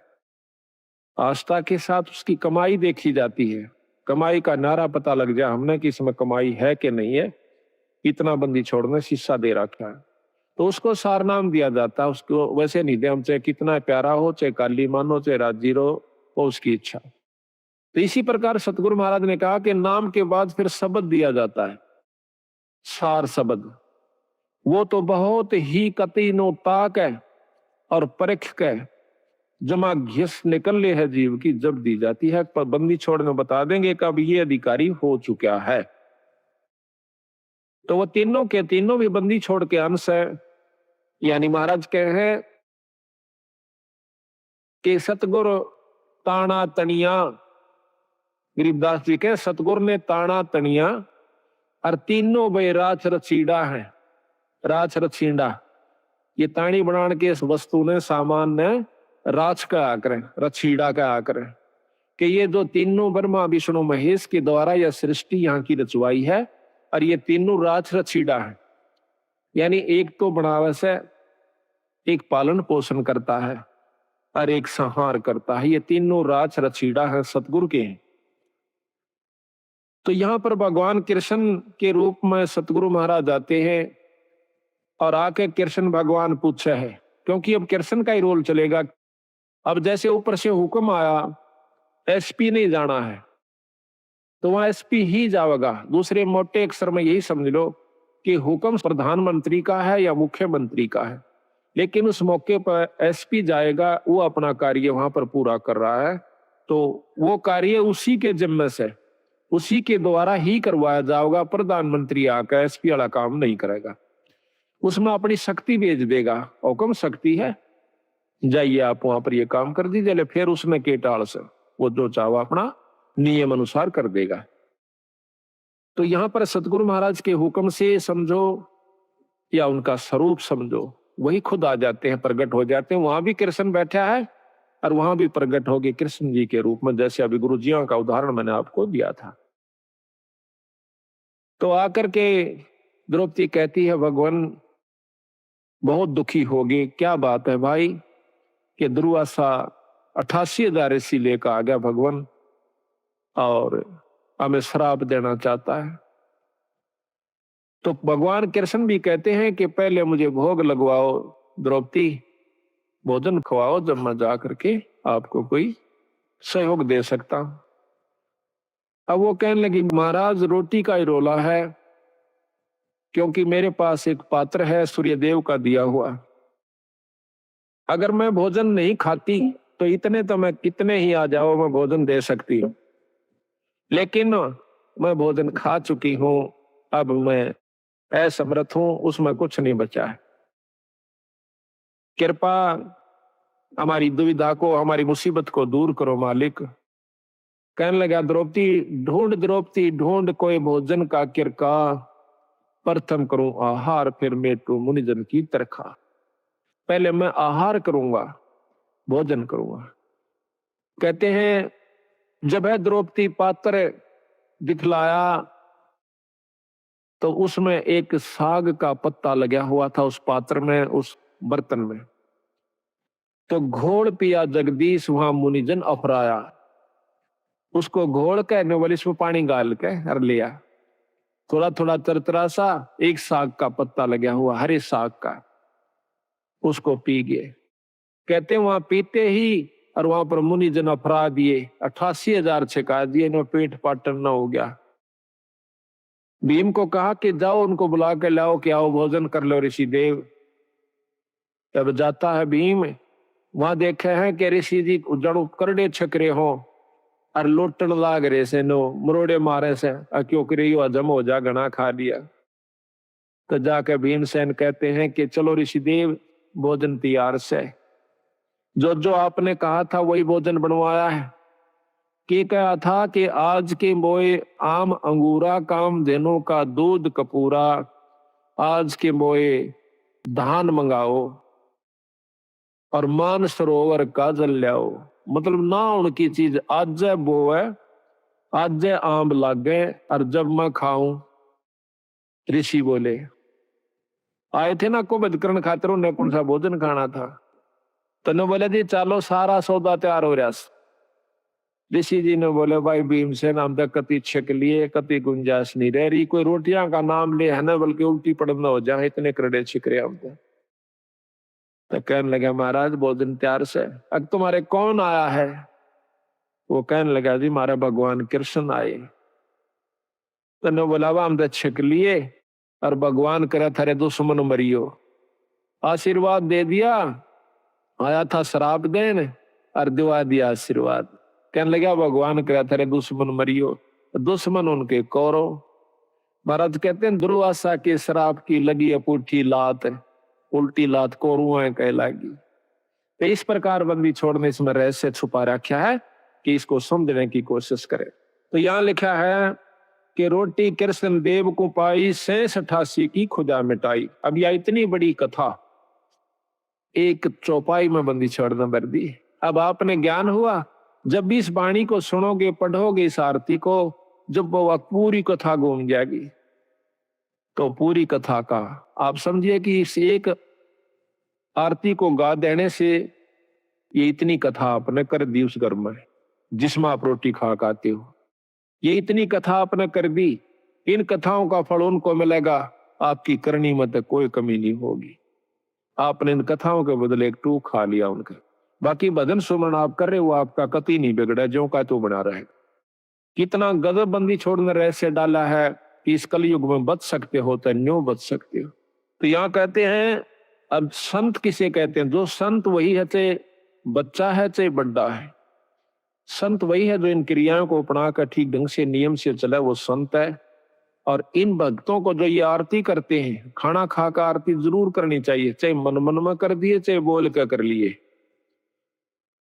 S2: आस्था के साथ उसकी कमाई देखी जाती है, कमाई का नारा पता लग जाए हमने कि इसमें कमाई है कि नहीं है, इतना बंदी छोड़ने शीशा दे रखा है, तो उसको सार नाम दिया जाता है। उसको वैसे नहीं दे, हम चाहे कितना प्यारा हो, चाहे काली मानो, चाहे राजी रहो, वो उसकी इच्छा। तो इसी प्रकार सतगुरु महाराज ने कहा कि नाम के बाद फिर शब्द दिया जाता है, सार शब्द। वो तो बहुत ही कतीनो ताक है और परख के जमा घिस निकलने है जीव की जब दी जाती है, पर बंदी छोड़ने बता देंगे कब ये अधिकारी हो चुका है। तो वो तीनों के तीनों भी बंदी छोड़ के अंश है। यानी महाराज कहे हैं कि सतगुरु ताना तनिया, गरीबदास जी के सतगुरु ने ताना तनिया, और तीनों भाई राछ रचीड़ा है। राछ रचीड़ा ये ताणी बनाने के इस वस्तु ने सामान ने राछ का आकर रचीड़ा का आकर, कि ये जो तीनों ब्रह्मा विष्णु महेश के द्वारा यह सृष्टि यहाँ की रचवाई है, और ये तीनों राछ रचीड़ा है। यानी एक तो बनावे से, एक पालन पोषण करता है और एक संहार करता है। ये तीनों राछ रचीड़ा है, सतगुरु के हैं। तो यहाँ पर भगवान कृष्ण के रूप में सतगुरु महाराज आते हैं, और आके कृष्ण भगवान पूछे है, क्योंकि अब कृष्ण का ही रोल चलेगा। अब जैसे ऊपर से हुक्म आया एसपी नहीं जाना है, तो वहां एसपी ही जाएगा। दूसरे मोटे अक्षर में यही समझ लो कि हुक्म प्रधानमंत्री का है या मुख्यमंत्री का है, लेकिन उस मौके पर एसपी जाएगा, वो अपना कार्य वहां पर पूरा कर रहा है, तो वो कार्य उसी के जिम्मे से, उसी के द्वारा ही करवाया जाएगा। प्रधानमंत्री आकर एसपी वाला काम नहीं करेगा, उसमें अपनी शक्ति भेज देगा, हुक्म शक्ति है, जाइए आप वहां पर ये काम कर दीजिए, फिर उसमें के टाल से वो जो चाहो अपना नियम अनुसार कर देगा। तो यहां पर सतगुरु महाराज के हुक्म से समझो या उनका स्वरूप समझो, वही खुद आ जाते हैं, प्रकट हो जाते हैं। वहां भी कृष्ण बैठा है और वहां भी प्रकट हो गए कृष्ण जी के रूप में, जैसे अभी गुरु जियों का उदाहरण मैंने आपको दिया था। तो आकर के द्रौपदी कहती है भगवान बहुत दुखी होगी। क्या बात है भाई, कि दुर्वासा 88,000 ऋषि लेकर आ गया भगवान, और हमें श्राप देना चाहता है। तो भगवान कृष्ण भी कहते हैं कि पहले मुझे भोग लगवाओ द्रौपदी, भोजन खवाओ, जब मैं जा करके आपको कोई सहयोग दे सकता हूं। अब वो कहने लगी महाराज रोटी का ही रोला है, क्योंकि मेरे पास एक पात्र है सूर्यदेव का दिया हुआ, अगर मैं भोजन नहीं खाती तो इतने तो मैं कितने ही आ जाओ मैं भोजन दे सकती हूँ, लेकिन मैं भोजन खा चुकी हूं, अब मैं असमर्थ हूं, उसमें कुछ नहीं बचा है। कृपा हमारी दुविधा को, हमारी मुसीबत को दूर करो मालिक। कहने लगा द्रौपदी ढूंढ कोई भोजन का किरका, प्रथम करूं आहार फिर मेटू मुनिजन की तरखा। पहले मैं आहार करूंगा, भोजन करूंगा। कहते हैं जब है द्रौपदी पात्र दिखलाया तो उसमें एक साग का पत्ता लगा हुआ था उस पात्र में, उस बर्तन में। तो घोड़ पिया जगदीश वहां मुनिजन अफराया। उसको घोल के ने बोले इसमें पानी गाल के हर लिया, थोड़ा थोड़ा तरतरा सा, एक साग का पत्ता लगा हुआ हरे साग का, उसको पी गए। कहते वहां पीते ही और वहां पर मुनि जन अपराध दिए, 88,000 छिका दिए, इन्हें पेट पाटन न हो गया। भीम को कहा कि जाओ उनको बुला के लाओ कि आओ भोजन कर लो ऋषि देव। तब जाता है भीम, वहां देखे हैं कि ऋषि जी जड़ो करड़े छकरे हो और लोटन लाग रहे से, नो मरोड़े मारे से, क्यों करी हजम हो जा, घना खा लिया। तो जाके भीमसेन कहते हैं कि चलो ऋषि देव भोजन तैयार से, जो जो आपने कहा था वही भोजन बनवाया है। कि कहा था कि आज के मोए आम अंगूरा, काम धेनु का दूध कपूरा, आज के मोए धान मंगाओ और मान सरोवर का जल लाओ। मतलब ना उनकी चीज आज वो है, आज आम लागे और जब मैं खाऊं। ऋषि बोले आए थे ना को बदकरण खातिर, उन्हें कौन सा भोजन खाना था। तो बोले जी चलो सारा सौदा तैयार हो रहा। ऋषि जी ने बोले भाई भीमसेन हम तक कति छक लिए, कति गुंजाइश नहीं रह रही, कोई रोटियां का नाम ले है ना, बल्कि उल्टी पड़ना हो जाए, इतने करड़े छिक रहे हम तो कहने लगे महाराज भोजन तैयार से। अब तुम्हारे कौन आया है? वो कहने लगा जी हमारे भगवान कृष्ण आए। तो बोला हम तो छिक लिए और भगवान करे थारे दुश्मन मरियो, आशीर्वाद दे दिया, आया था श्राप देन और दिवा दिया आशीर्वाद। कहने लगा भगवान करे थारे दुश्मन मरियो, दुश्मन उनके कौरव। महाराज कहते हैं दुर्वासा के श्राप की लगी अपूठी लात, उल्टी लात कौरव कह लगी। तो इस प्रकार बंदी छोड़ने इसमें रहस्य छुपा रखा है कि इसको समझने की कोशिश करें। तो यहाँ लिखा है कि रोटी कृष्ण देव को पाई, 86 की खुदा मिटाई। अब यह इतनी बड़ी कथा एक चौपाई में बंदी छोड़ना भर दी। अब आपने ज्ञान हुआ, जब भी इस वाणी को सुनोगे, पढ़ोगे इस आरती को, जब वो पूरी कथा घूम जाएगी, तो पूरी कथा का आप समझिए कि इस एक आरती को गा देने से ये इतनी कथा आपने कर दी उस घर में जिसमें आप रोटी खा खाते हो। ये इतनी कथा आपने कर दी, इन कथाओं का फल उनको मिलेगा, आपकी करनी में तो कोई कमी नहीं होगी। आपने इन कथाओं के बदले एक टूक खा लिया उनका। बाकी भजन सुमन आप कर रहे हो, आपका कति नहीं बिगड़ा, जो का तो बना रहेगा। कितना गजब बंदी छोड़ने रहस्य डाला है कि इस कलयुग में बच सकते हो तो न्यों बच सकते हो। तो यहाँ कहते हैं अब संत किसे कहते हैं? जो संत वही है, चाहे बच्चा है चाहे बड्डा है। संत वही है जो इन क्रियाओं को अपना कर ठीक ढंग से नियम से चला, वो संत है। और इन भक्तों को जो ये आरती करते हैं, खाना खा कर आरती जरूर करनी चाहिए, चाहे मन मन में कर दिए चाहे बोल कर कर लिए।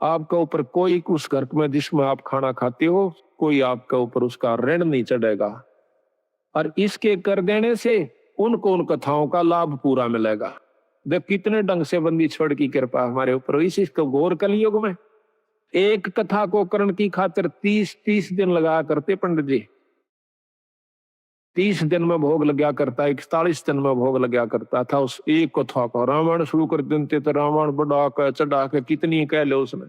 S2: आपके ऊपर कोई उस घर में जिसमें आप खाना खाते हो, कोई आपके ऊपर उसका ऋण नहीं चढ़ेगा। और इसके कर देने से उनको उन कथाओं का लाभ पूरा मिलेगा। देख कितने ढंग से बंदी छोड़ की कृपा हमारे ऊपर। इसी को गौर कलयुग में एक कथा को करण की खातिर 30 दिन लगा करते पंडित जी। 30 दिन में भोग लगा करता, 41 दिन में भोग लगा करता था उस एक कथा को। रामायण शुरू कर देते तो रामायण बढ़ा कर चढ़ा के कितनी कह लो उसने।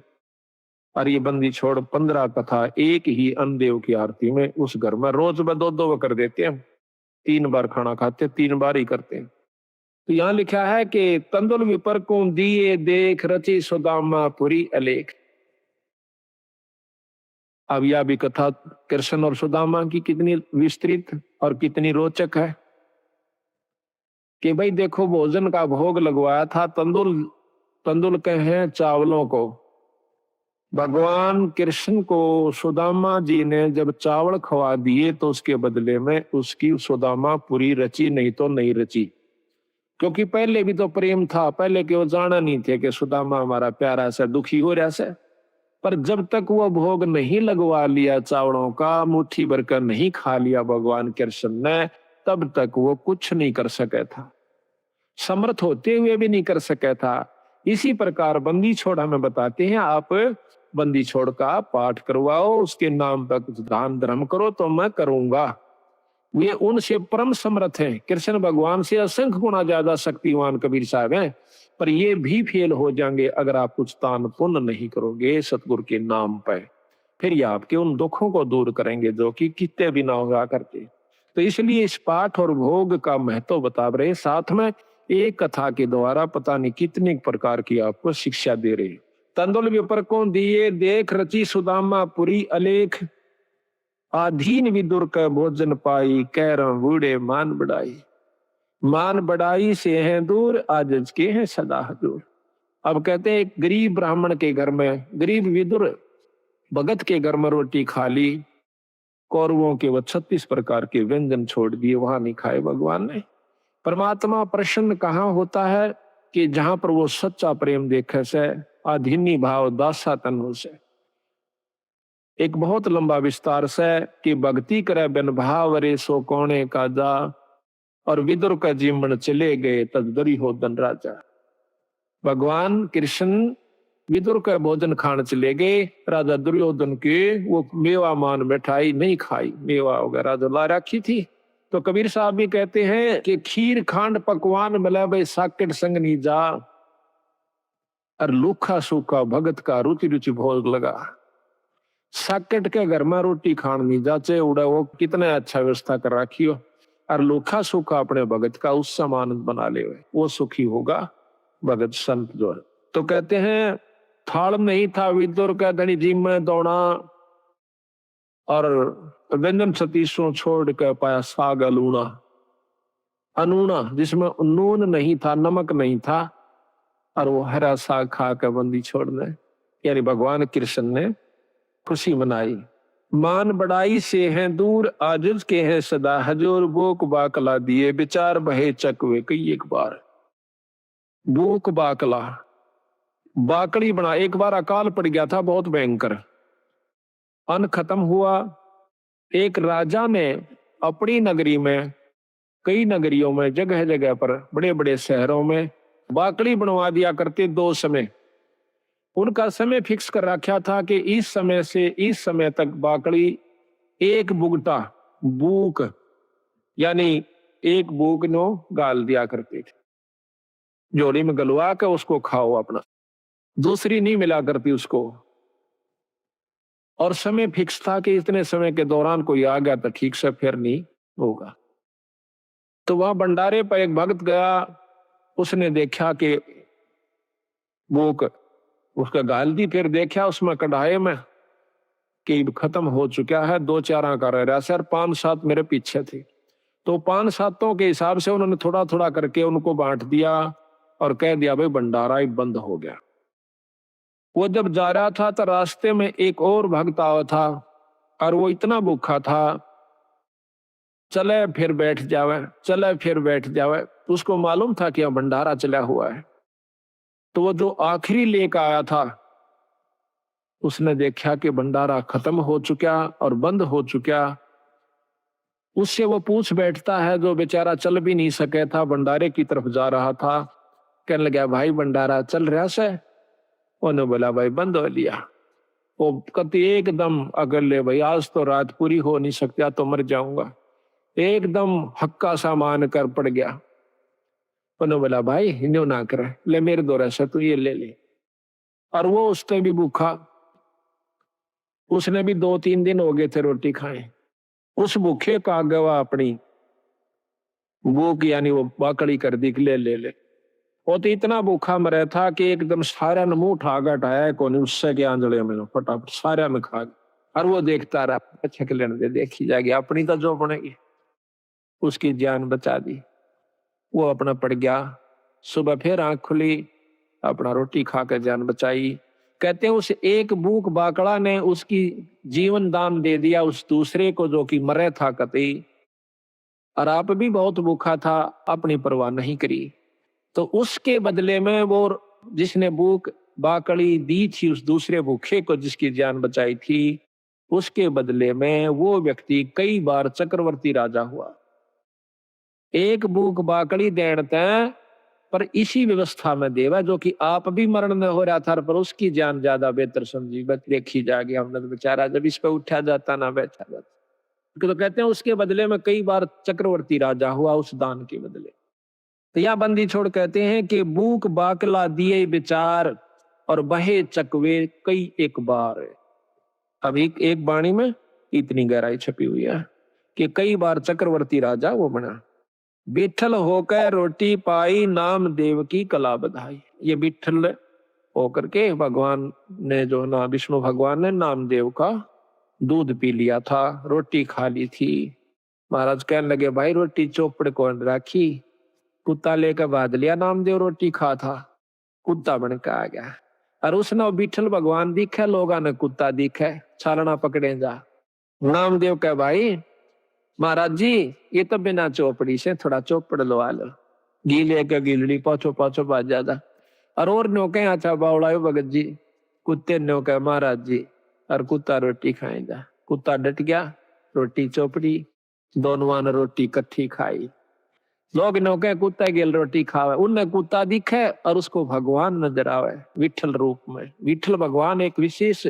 S2: और ये बंदी छोड़ 15 कथा एक ही अन्नदेव की आरती में उस घर में रोज में 2-2 कर देते हैं। 3 बार खाना खाते, 3 बार ही करते हैं। तो यहाँ लिखा है कि तंदुल विपर को दिए देख, रची सुदामा पुरी अलेख। अब यह भी कथा कृष्ण और सुदामा की कितनी विस्तृत और कितनी रोचक है कि भाई देखो भोजन का भोग लगवाया था तंदुल कहे चावलों को। भगवान कृष्ण को सुदामा जी ने जब चावल खवा दिए तो उसके बदले में उसकी सुदामा पूरी रची, नहीं तो नहीं रची। क्योंकि पहले भी तो प्रेम था, पहले के वो जाना नहीं थे कि सुदामा हमारा प्यारा सा दुखी हो रहा से। पर जब तक वो भोग नहीं लगवा लिया चावलों का, मुट्ठी भर कर नहीं खा लिया भगवान कृष्ण ने, तब तक वो कुछ नहीं कर सके था, समर्थ होते हुए भी नहीं कर सके था। इसी प्रकार बंदी छोड़ हमें बताते हैं, आप बंदी छोड़ का पाठ करवाओ, उसके नाम पर दान धर्म करो तो मैं करूंगा। वे उनसे परम समर्थ हैं। कृष्ण भगवान से असंख्य गुना ज्यादा शक्तिवान कबीर साहब हैं, पर ये भी फेल हो जाएंगे अगर आप कुछ दान पुण्य नहीं करोगे सतगुरु के नाम पर। फिर ये आपके उन दुखों को दूर करेंगे जो कि कितने भी ना हुआ करते। तो इसलिए इस पाठ और भोग का महत्व बता रहे, साथ में एक कथा के द्वारा पता नहीं कितनी प्रकार की आपको शिक्षा दे रहे। तंदुल विपर को दिए देख रची सुदामा पुरी अलेख, आधीन विदुर का भोजन पाई कह बूढ़े मान बढ़ाई। मान बढ़ाई से है दूर आज के हैं सदा हजूर। अब कहते हैं एक गरीब ब्राह्मण के घर में गरीब विदुर भगत के घर में रोटी खा ली, कौरवों के वो 36 प्रकार के व्यंजन छोड़ दिए, वहां नहीं खाए भगवान ने। परमात्मा प्रसन्न कहाँ होता है कि जहां पर वो सच्चा प्रेम देखे से, अधीनी भाव दासा तनु से। एक बहुत लंबा विस्तार से कि भक्ति करे बिन भाव रे सो कोणे का जा, और विदुर का जीवन चले गए तदरी हो धन राजा। भगवान कृष्ण विदुर का भोजन खाने चले गए, राजा दुर्योधन के वो मेवा मान मिठाई नहीं खाई, मेवा वगैरह जो ला रखी थी। तो कबीर साहब भी कहते हैं कि खीर खांड पकवान मिला भाई साकेट संग नहीं जा, और लूखा सूखा भगत का रुचि रुचि भोग लगा। साकेट के घर में रोटी खान नहीं जाचे उड़ा, वो कितना अच्छा व्यवस्था कर रखी हो, और लूखा सूखा अपने भगत का उस समान बना ले, वो सुखी होगा भगत संत जो है। तो कहते हैं थाल नहीं था विदुर का धनी जी में दौड़ा, और व्यंजन सतीशों छोड़ कर पाया साग अलूना, अनूना जिसमें नून नहीं था नमक नहीं था, और वो हरा साग खा कर बंदी छोड़ने, यानी भगवान कृष्ण ने खुशी मनाई। मान बढ़ाई से हैं दूर आजिज के हैं सदा हजूर, बोक बाकला दिए विचार बहे चकवे कई एक बार। बोक बाकला बाकड़ी बना, एक बार अकाल पड़ गया था बहुत भयंकर, अन्न खत्म हुआ। एक राजा ने अपनी नगरी में, कई नगरियों में, जगह जगह पर बड़े बड़े शहरों में बाकड़ी बनवा दिया करते दो समय। उनका समय फिक्स कर रखा था कि इस समय से इस समय तक बाकड़ी एक बुगटा बूक, यानी एक बूक नो गाल दिया करते थे, जोड़ी में गलवा के उसको खाओ अपना, दूसरी नहीं मिला करती उसको। और समय फिक्स था कि इतने समय के दौरान कोई आ गया तो ठीक से फिर नहीं होगा। तो वहां भंडारे पर एक भक्त गया, उसने देखा कि बूक उसका गाल दी, फिर देखा उसमें कढ़ाई में कि खत्म हो चुका है, दो चार का रह रहा सर, 5-7 मेरे पीछे थे। तो 5-7 के हिसाब से उन्होंने थोड़ा थोड़ा करके उनको बांट दिया और कह दिया भाई भंडारा ही बंद हो गया। वो जब जा रहा था तो रास्ते में एक और भक्त आया था, और वो इतना भूखा था, चले फिर बैठ जावे, चले फिर बैठ जावे। उसको मालूम था कि भंडारा चला हुआ है। तो वो जो आखिरी लेकर आया था, उसने देखा कि भंडारा खत्म हो चुका और बंद हो चुका। उससे वो पूछ बैठता है, जो बेचारा चल भी नहीं सके था, भंडारे की तरफ जा रहा था, कहने लगा भाई भंडारा चल रहा से? उन्होंने बोला भाई बंद हो लिया। वो कति एकदम अगर ले भाई आज तो रात पूरी हो नहीं सकता तो मर जाऊंगा, एकदम हक्का सा मान कर पड़ गया। उन्होंने बोला भाई हिंदू ना करे, ले मेरे दौरे से तू ये ले ले। और वो उसने भी भूखा, उसने भी 2-3 दिन हो गए थे रोटी खाए, उस भूखे का गवा अपनी भूख यानी वो बाकड़ी कर दी ले ले ले। वो तो इतना भूखा मरे था कि एकदम सारा ने मुंह उठा गटाया को नहीं, उससे के आंजड़े में फटाफट सारा में खा गया। और वो देखता रहा, अच्छा के लेने दे, देखी जाएगी अपनी तो जो बनेगी। उसकी जान बचा दी, वो अपना पड़ गया। सुबह फिर आंख खुली, अपना रोटी खाकर जान बचाई। कहते हैं उस एक भूख बाकड़ा ने उसकी जीवन दान दे दिया उस दूसरे को जो कि मरे था कतई, और आप भी बहुत भूखा था, अपनी परवाह नहीं करी। तो उसके बदले में वो जिसने भूख बाकड़ी दी थी उस दूसरे भूखे को जिसकी जान बचाई थी, उसके बदले में वो व्यक्ति कई बार चक्रवर्ती राजा हुआ। एक भूख बाकड़ी देते पर इसी व्यवस्था में देवा, जो कि आप भी मरण में हो रहा था पर उसकी जान ज्यादा बेहतर समझी, देखी जाएगी। हमने तो बेचारा जब इस पे उठा जाता ना बैठा जाता। तो कहते हैं उसके बदले में कई बार चक्रवर्ती राजा हुआ उस दान के बदले। तो यह बंदी छोड़ कहते हैं कि भूख बाकला दिए विचार और बहे चकवे कई एक बार। अभी एक वाणी में इतनी गहराई छपी हुई है कि कई बार चक्रवर्ती राजा वो बना। बिठल होकर रोटी पाई, नाम देव की कला बधाई। ये बिठल होकर के भगवान ने जो ना विष्णु भगवान ने नामदेव का दूध पी लिया था, रोटी खा ली थी। महाराज कहने लगे भाई रोटी चौपड़ कौन राखी? कुत्ता लेकर बांध लिया, नामदेव रोटी खा था, कुत्ता बन के आ गया। और उसने बिठल भगवान दिखे, लोगा ने कुत्ता दिखे, छालना पकड़े जा। नामदेव कह भाई महाराज जी ये तो बिना चौपड़ी से थोड़ा चौपड़ लो आ लो। गीले के गीलड़ी पाछो पाछो बाज जाता। और नो कहे अच्छा बावड़ा भगत जी, कुत्ते नो कहे महाराज जी, और कुत्ता रोटी खाएगा। कुत्ता डट गया, रोटी चौपड़ी, दोनों ने रोटी कट्ठी खाई। लोग नो कहे कुत्ता गेल रोटी खावे, उनने कुत्ता दिखे और उसको भगवान नजर आवे विठल रूप में। विठल भगवान एक विशेष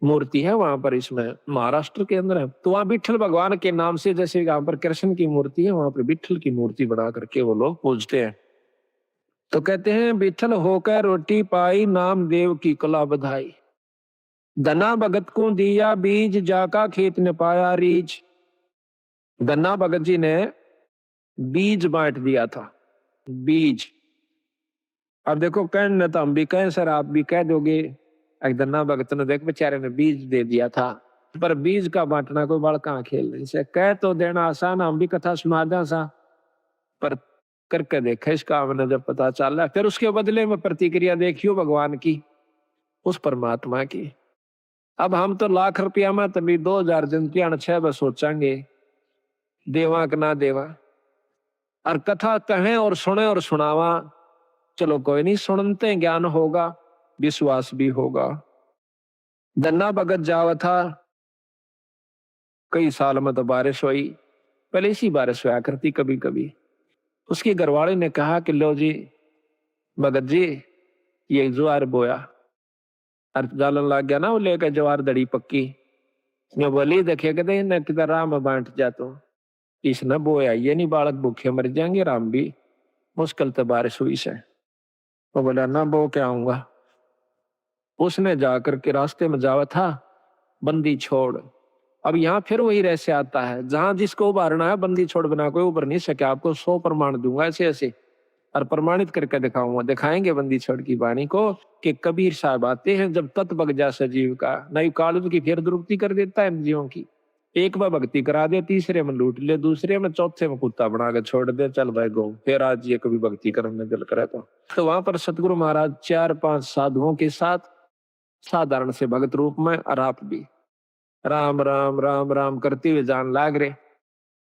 S2: मूर्ति है वहां पर, इसमें महाराष्ट्र के अंदर है। तो वहां विठल भगवान के नाम से जैसे यहाँ पर कृष्ण की मूर्ति है, वहां पर विठल की मूर्ति बना करके वो लोग पूजते हैं। तो कहते हैं विठल होकर रोटी पाई, नाम देव की कला बधाई। धना भगत को दिया बीज, जाका खेत ने पाया रीज। धना भगत जी ने बीज बांट दिया था, बीज। अब देखो कहने तो हम भी कहें सर, आप भी कह दोगे एक धना भगत ने देख बेचारे ने बीज दे दिया था, पर बीज का बांटना कोई बड़का खेल नहीं। से कह तो देना आसान, हम भी कथा सुना दें सा, पर करके देखे इसका हमने जब पता चला, फिर उसके बदले में प्रतिक्रिया देखियो भगवान की, उस परमात्मा की। अब हम तो लाख रुपया में तभी 2000 जनतियां 6 बस सोचेंगे देवा कि ना देवा। और कथा कहें और सुने और सुनावा, चलो कोई नहीं, सुनते ज्ञान होगा, विश्वास भी होगा। धन्ना भगत जावा था, कई साल में तो बारिश हुई, पहले इसी बारिश हुआ करती कभी कभी। उसकी घरवाली ने कहा कि लो जी भगत जी ये ज्वार बोया, और जालन लग गया ना, वो लेकर ज्वार दड़ी पक्की। मैं बोली देखे कहते न किधर राम बांट जा, तो इसने बोया ये नहीं, बालक भूखे मर जाएंगे, राम भी मुश्किल तो बारिश हुई से। वो बोला ना बो क्या आऊंगा। उसने जाकर के रास्ते में जावा था, बंदी छोड़। अब यहाँ फिर वही रहस्य आता है, जहां जिसको उभारना है बंदी छोड़ बना कोई उभर नहीं सके। आपको 100 प्रमाण दूंगा ऐसे ऐसे, और प्रमाणित करके दिखाऊंगा। दिखाएंगे बंदी छोड़ की वाणी को कि कबीर साहब आते हैं जब तत् बग जा सजीव का, नई काल की फिर दुरुक्ति कर देता है जीवों की। एक बार भक्ति करा दे, तीसरे में लूट ले, दूसरे में, चौथे में कुत्ता बना के छोड़ दे, चल भाई गो, फिर आज ये कभी भक्ति करने दिल करे तो वहां पर सतगुरु महाराज 4-5 साधुओं के साथ साधारण से भगत रूप में, और आप भी राम राम राम राम करते हुए जान लाग रहे।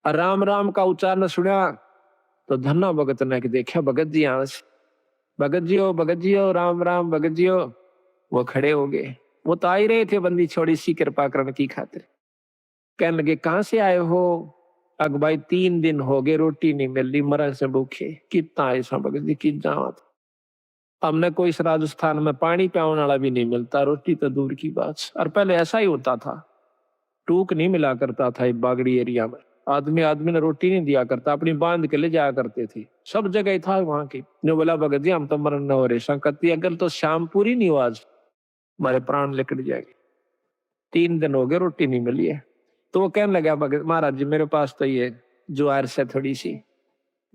S2: और राम राम का उच्चारण सुना तो धन्ना भगत ने देखा भगत जी यहाँ से, भगत जी हो राम राम भगत जी हो। वो खड़े हो गए, वो तो आ ही रहे थे बंदी छोड़ी सी कृपा करने की खातिर। कहने लगे कहां से आए हो? अग भाई 3 दिन हो गए रोटी नहीं मिल रही, मरण से भूखे। कितना ऐसा भगत जी की जावत, हमने कोई इस राजस्थान में पानी पियाने वाला भी नहीं मिलता, रोटी तो दूर की बात। और पहले ऐसा ही होता था, टूक नहीं मिला करता था बागड़ी एरिया में, आदमी आदमी ने रोटी नहीं दिया करता, अपनी बांध के ले जाया करते थे, सब जगह था वहां की। जो बोला भगत जी हम तो मरण न हो रहे, संकती अगर तो शाम पूरी नहीं हो आज, हमारे प्राण निकल जाएंगे। 3 दिन हो गए रोटी नहीं मिली है। तो वो कहने लगा भगत महाराज जी मेरे पास तो ये ज्वार से थोड़ी सी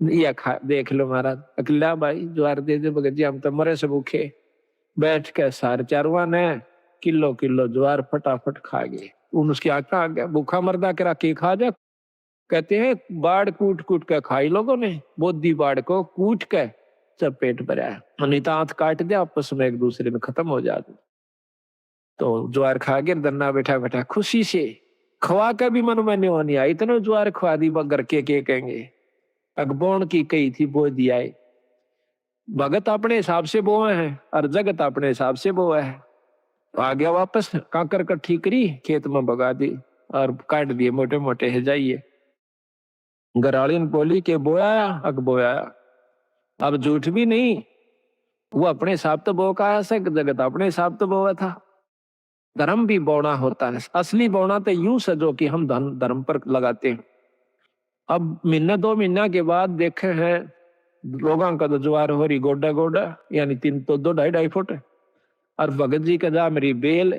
S2: या खा देख लो महाराज। अकेला भाई ज्वार दे दे भगत जी, हम तो मरे से भूखे। बैठ के सारे चारवा ने किलो किलो ज्वार फटाफट खा गए। उन उसकी आंखा आ गया, भूखा मरदा करा के खा जा। कहते हैं बाढ़ कूट कूट के खाई लोगों ने, बोधी बाढ़ को कूट के सब पेट भरा, नहीं तो हाथ काट दे आपस में एक दूसरे में खत्म हो जाते। तो ज्वार खा गए, दन्ना बैठा बैठा खुशी से खवा का भी मन में नहीं आई, इतना ज्वार खवा दी बगर के कहेंगे। अगबोन की कही थी बो दिया, भगत अपने हिसाब से बोए हैं और जगत अपने हिसाब से बोए है। तो आ गया वापस, काकर कट्ठी करी, खेत में भगा दी और काट दिए मोटे मोटे है जाइए। घराली ने बोली के बोया अग बोया, अब झूठ भी नहीं, वो अपने हिसाब तो बो का से, जगत अपने हिसाब तो बोया था। धर्म भी बोना होता है, असली बोना तो यूं सजो कि हम धर्म पर लगाते हैं। अब महीना 2 महीना के बाद देखे हैं लोगों का तो ज्वार हो रही गोडा गोडा, यानी 3 तो 2 2.5 फुट। और भगत जी का जा मेरी बेल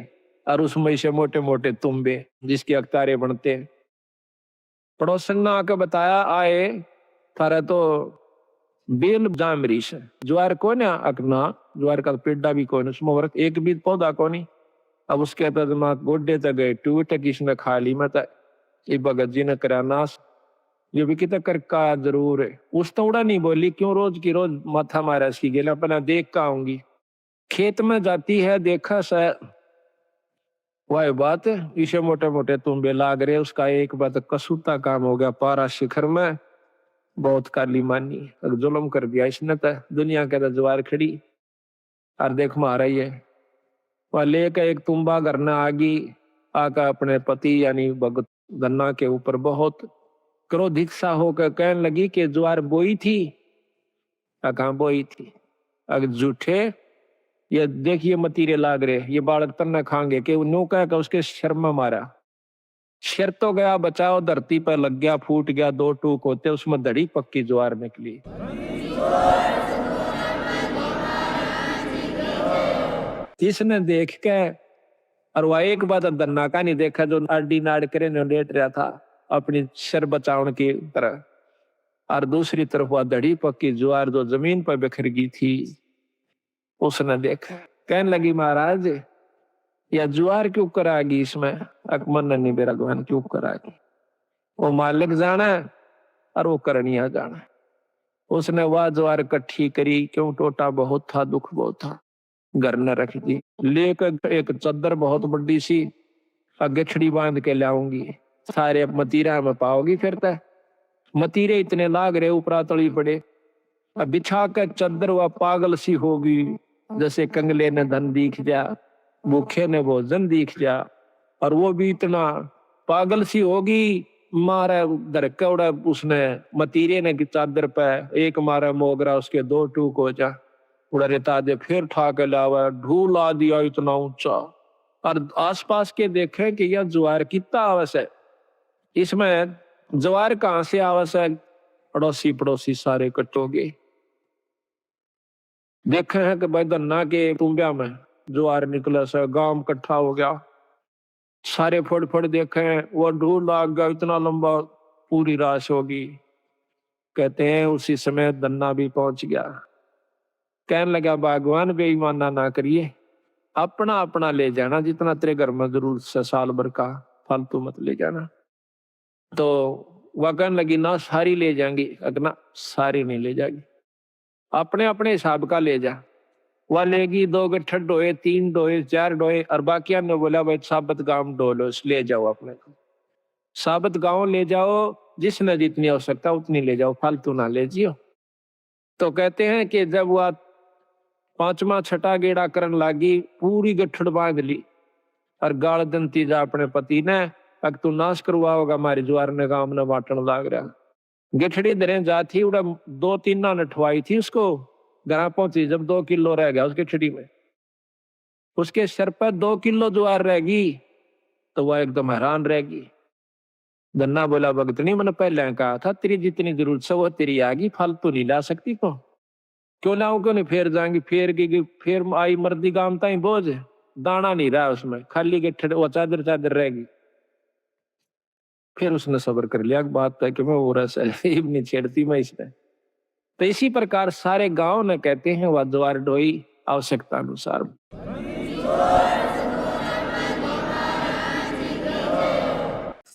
S2: और उसमें से मोटे मोटे तुम्बे जिसके अखतारे बनते हैं। पड़ोसन ने आके बताया, आए थारा तो बेल जाम रहीश है, ज्वार को ना अकना, ज्वार का पेड़ा भी कौन, उसमें और एक भी पौधा को नहीं। अब उसके बाद माँ गोड्डे तक गए, टूट किसने खा ली, मत ये भगत जी ने करा नाश। ये भी कितना कर का जरूर है, उस तो उड़ा नहीं बोली, क्यों रोज की रोज माथा मारा इसकी गेला, अपना देख का आऊंगी। खेत में जाती है, देखा सा वह बात है, इसे मोटे मोटे तुम्बे लाग रहे, उसका एक बात कसूता काम हो गया पारा शिखर में, बहुत काली मानी, जुल्म कर दिया इसने, तो दुनिया के तो ज्वार खड़ी और देख मारा ही है। वह लेकर एक तुम्बा घर न आगी, आका अपने पति यानी भगत गन्ना के ऊपर बहुत क्रोधित सा होकर कहने लगी कि ज्वार बोई थी, कहाँ बोई थी, अगर झूठे ये देखिए मतीरे लाग रहे, ये बालक तन्ना खाएंगे कि नो कह उसके शर्मा मारा, शर तो गया बचाओ, धरती पर लग गया, फूट गया, दो टूक होते, उसमें दड़ी पक्की ज्वार निकली। इसने देख के और वह एक बात दन्ना का नहीं देखा, जो आडी नाड़ करे लेट रहा था अपनी शर बचावन की तरह, और दूसरी तरफ वह दड़ी पक्की ज्वार जो जमीन पर बिखर गई थी, उसने देखा, कहने लगी महाराज या ज्वार क्यों करागी इसमें, अकमन नहीं बेरा भगवान क्यों करागी, वो मालिक जाना और वो करनिया जाना। उसने वह ज्वार इकट्ठी करी, क्यों टोटा बहुत था, दुख बहुत था, घर न रख दी, लेकर एक चद्दर बहुत बड़ी सी गठड़ी बांध के लाऊंगी, सारे मतीरा में पाओगी, फिर तक मतीरे इतने लाग रहे ऊपरा तली पड़े, अब बिछा कर चद्दर वह पागल सी होगी, जैसे कंगले ने धन दिख जा, भूखे ने भोजन दिख जा, और वो भी इतना पागल सी होगी, मारा धरका उड़ा उसने मतीरे ने की चादर पे, एक मारा मोगरा उसके दो टूक हो जा, उड़ा रेता दे, फिर ठा के लावा, ढूल आ दिया इतना ऊंचा, और आसपास के देखे कि यह ज्वार कितना आवस है, इसमें ज्वार कहां से आवस है, पड़ोसी पड़ोसी सारे कटोगे, देखे हैं कि भाई धन्ना के तुम्बिया में ज्वार निकला सा, गांव इकट्ठा हो गया, सारे फड़ फड़ देखे हैं, वो ढूल लाग गया इतना लंबा, पूरी राश होगी। कहते हैं उसी समय धन्ना भी पहुंच गया, कहने लगा भगवान बेईमाना ना करिए, अपना अपना ले जाना, जितना तेरे घर में जरूरत से साल भर का, फालतू मत ले जाना। तो वह कहने लगी ना सारी ले जाएंगी, अगना सारी नहीं ले जाएगी, अपने अपने हिसाब का ले जा। वह लेगी, 2 गट्ठर डोए, 3 डोए, 4 डोए, और बाकिया ने बोला भाई साबत गांव डोलो, ले जाओ अपने को, साबत गांव ले जाओ, जिसने जितनी आवश्यकता उतनी ले जाओ, फालतू ना ले जियो। तो कहते हैं कि जब वह 5वां छठा गेड़ा करन लागी, पूरी गठड़ बांध ली और गाल दंती जा अपने पति ने, अग तू नाश करवाओगा हमारी ज्वार ने, गांव ने बांटन लाग रहा, गठड़ी दरे जाती उड़ा 2-3 ना नठवाई थी उसको, घर पहुंची जब 2 किलो रह गया उसके छड़ी में, उसके सर पर 2 किलो ज्वार रहेगी, तो वह एकदम हैरान रहेगी। गन्ना बोला भगतनी मैंने पहले कहा था तेरी जितनी जरूरत है वो तेरी आगी, फालतू नहीं ला सकती, को क्यों लाऊं, क्यों नहीं, फेर जाएंगी, फेर की फेर आई मर्दी गाम ताई बोझ, दाना नहीं रहा उसमें, खाली के वो चादर चादर रहेगी। फिर उसने सब्र कर लिया, बात है कि मैं वो रस नहीं छेड़ती मैं इसमें। तो इसी प्रकार सारे गांव ने कहते हैं वह ज्वार ढोई आवश्यकता अनुसार।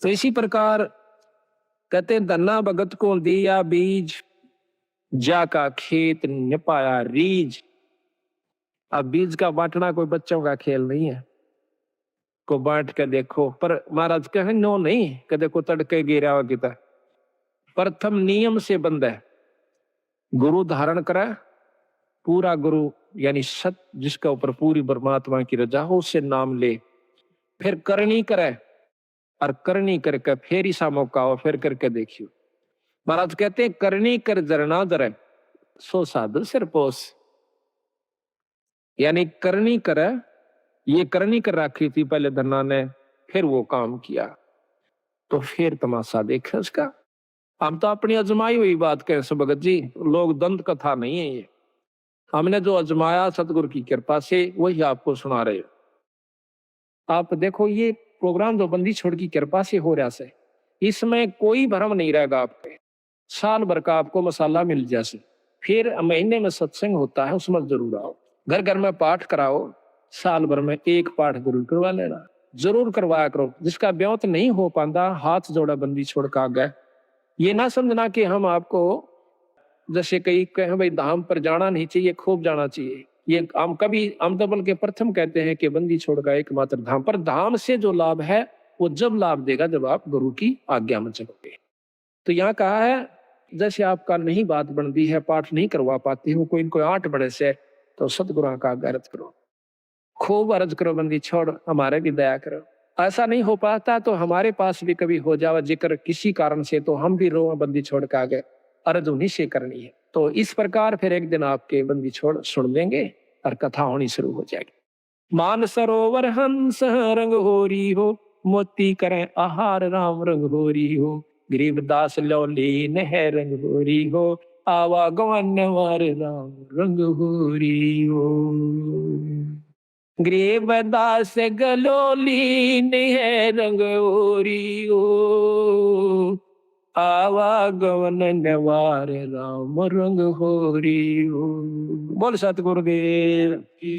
S2: तो इसी प्रकार कहते धन्ना भगत को दिया बीज, जाका खेत न पाया रीज। अब बीज का बांटना कोई बच्चों का खेल नहीं है, को बांट के देखो, पर महाराज कहे नो नहीं, कि देखो तड़के गिरा हुआ किता, प्रथम नियम से बंद है, गुरु धारण करे, पूरा गुरु यानी सत जिसका ऊपर पूरी परमात्मा की रजा हो, उससे नाम ले, फिर करनी करे, और करनी करके फिर ऐसा मौका हो फिर करके देखियो। महाराज कहते हैं करनी कर जरना दरे, सो साधु सिर पोस, यानी करनी करे, ये करनी कर रखी थी पहले धन्ना ने, फिर वो काम किया, तो फिर तमाशा देखे उसका। हम तो अपनी अजमाई हुई बात कहें सो भगत जी, लोग दंत कथा नहीं है ये, हमने जो अजमाया सतगुरु की कृपा से वही आपको सुना रहे। आप देखो ये प्रोग्राम जो बंदी छोड़ की कृपा से हो रहा है, इसमें कोई भ्रम नहीं रहेगा आपके। साल भर का आपको मसाला मिल जैसे। फिर महीने में सत्संग होता है, उसमें जरूर आओ। घर घर में पाठ कराओ, साल भर में एक पाठ जरूर करवा लेना, जरूर करवाया करो। जिसका ब्याह नहीं हो पाता, हाथ जोड़ा बंदी छोड़ का गए। ये ना समझना कि हम आपको जैसे कई कहें भाई धाम पर जाना नहीं चाहिए, खूब जाना चाहिए। ये हम तो बल्कि प्रथम कहते हैं कि बंदी छोड़ का एकमात्र धाम। पर धाम से जो लाभ है वो जब लाभ देगा जब आप गुरु की आज्ञा में चलोगे। तो यहाँ कहा है जैसे आपका नहीं बात बनती है, पाठ नहीं करवा पाती हो, कोई इनको 8 बड़े से, तो सतगुरु का आज्ञा अर्ज करो, खूब अर्ज करो, बंदी छोड़ हमारे भी दया करो। ऐसा नहीं हो पाता तो हमारे पास भी कभी हो जावा जिक्र किसी कारण से, तो हम भी रो बंदी छोड़ के आगे अर्ज उन्हीं से करनी है। तो इस प्रकार फिर एक दिन आपके बंदी छोड़ सुन लेंगे और कथा होनी शुरू हो जाएगी। मान सरोवर हंस रंग होरी हो, मोती करें आहार राम रंग होरी हो, गरीबदास लौलीन है रंग होरी हो, आवा गवन वार राम रंग होरी हो। गरीबदास गलोलीन है रंग होरी हो, आवागमन नवार राम रंग होरी हो। बोल सतगुरुदेव की।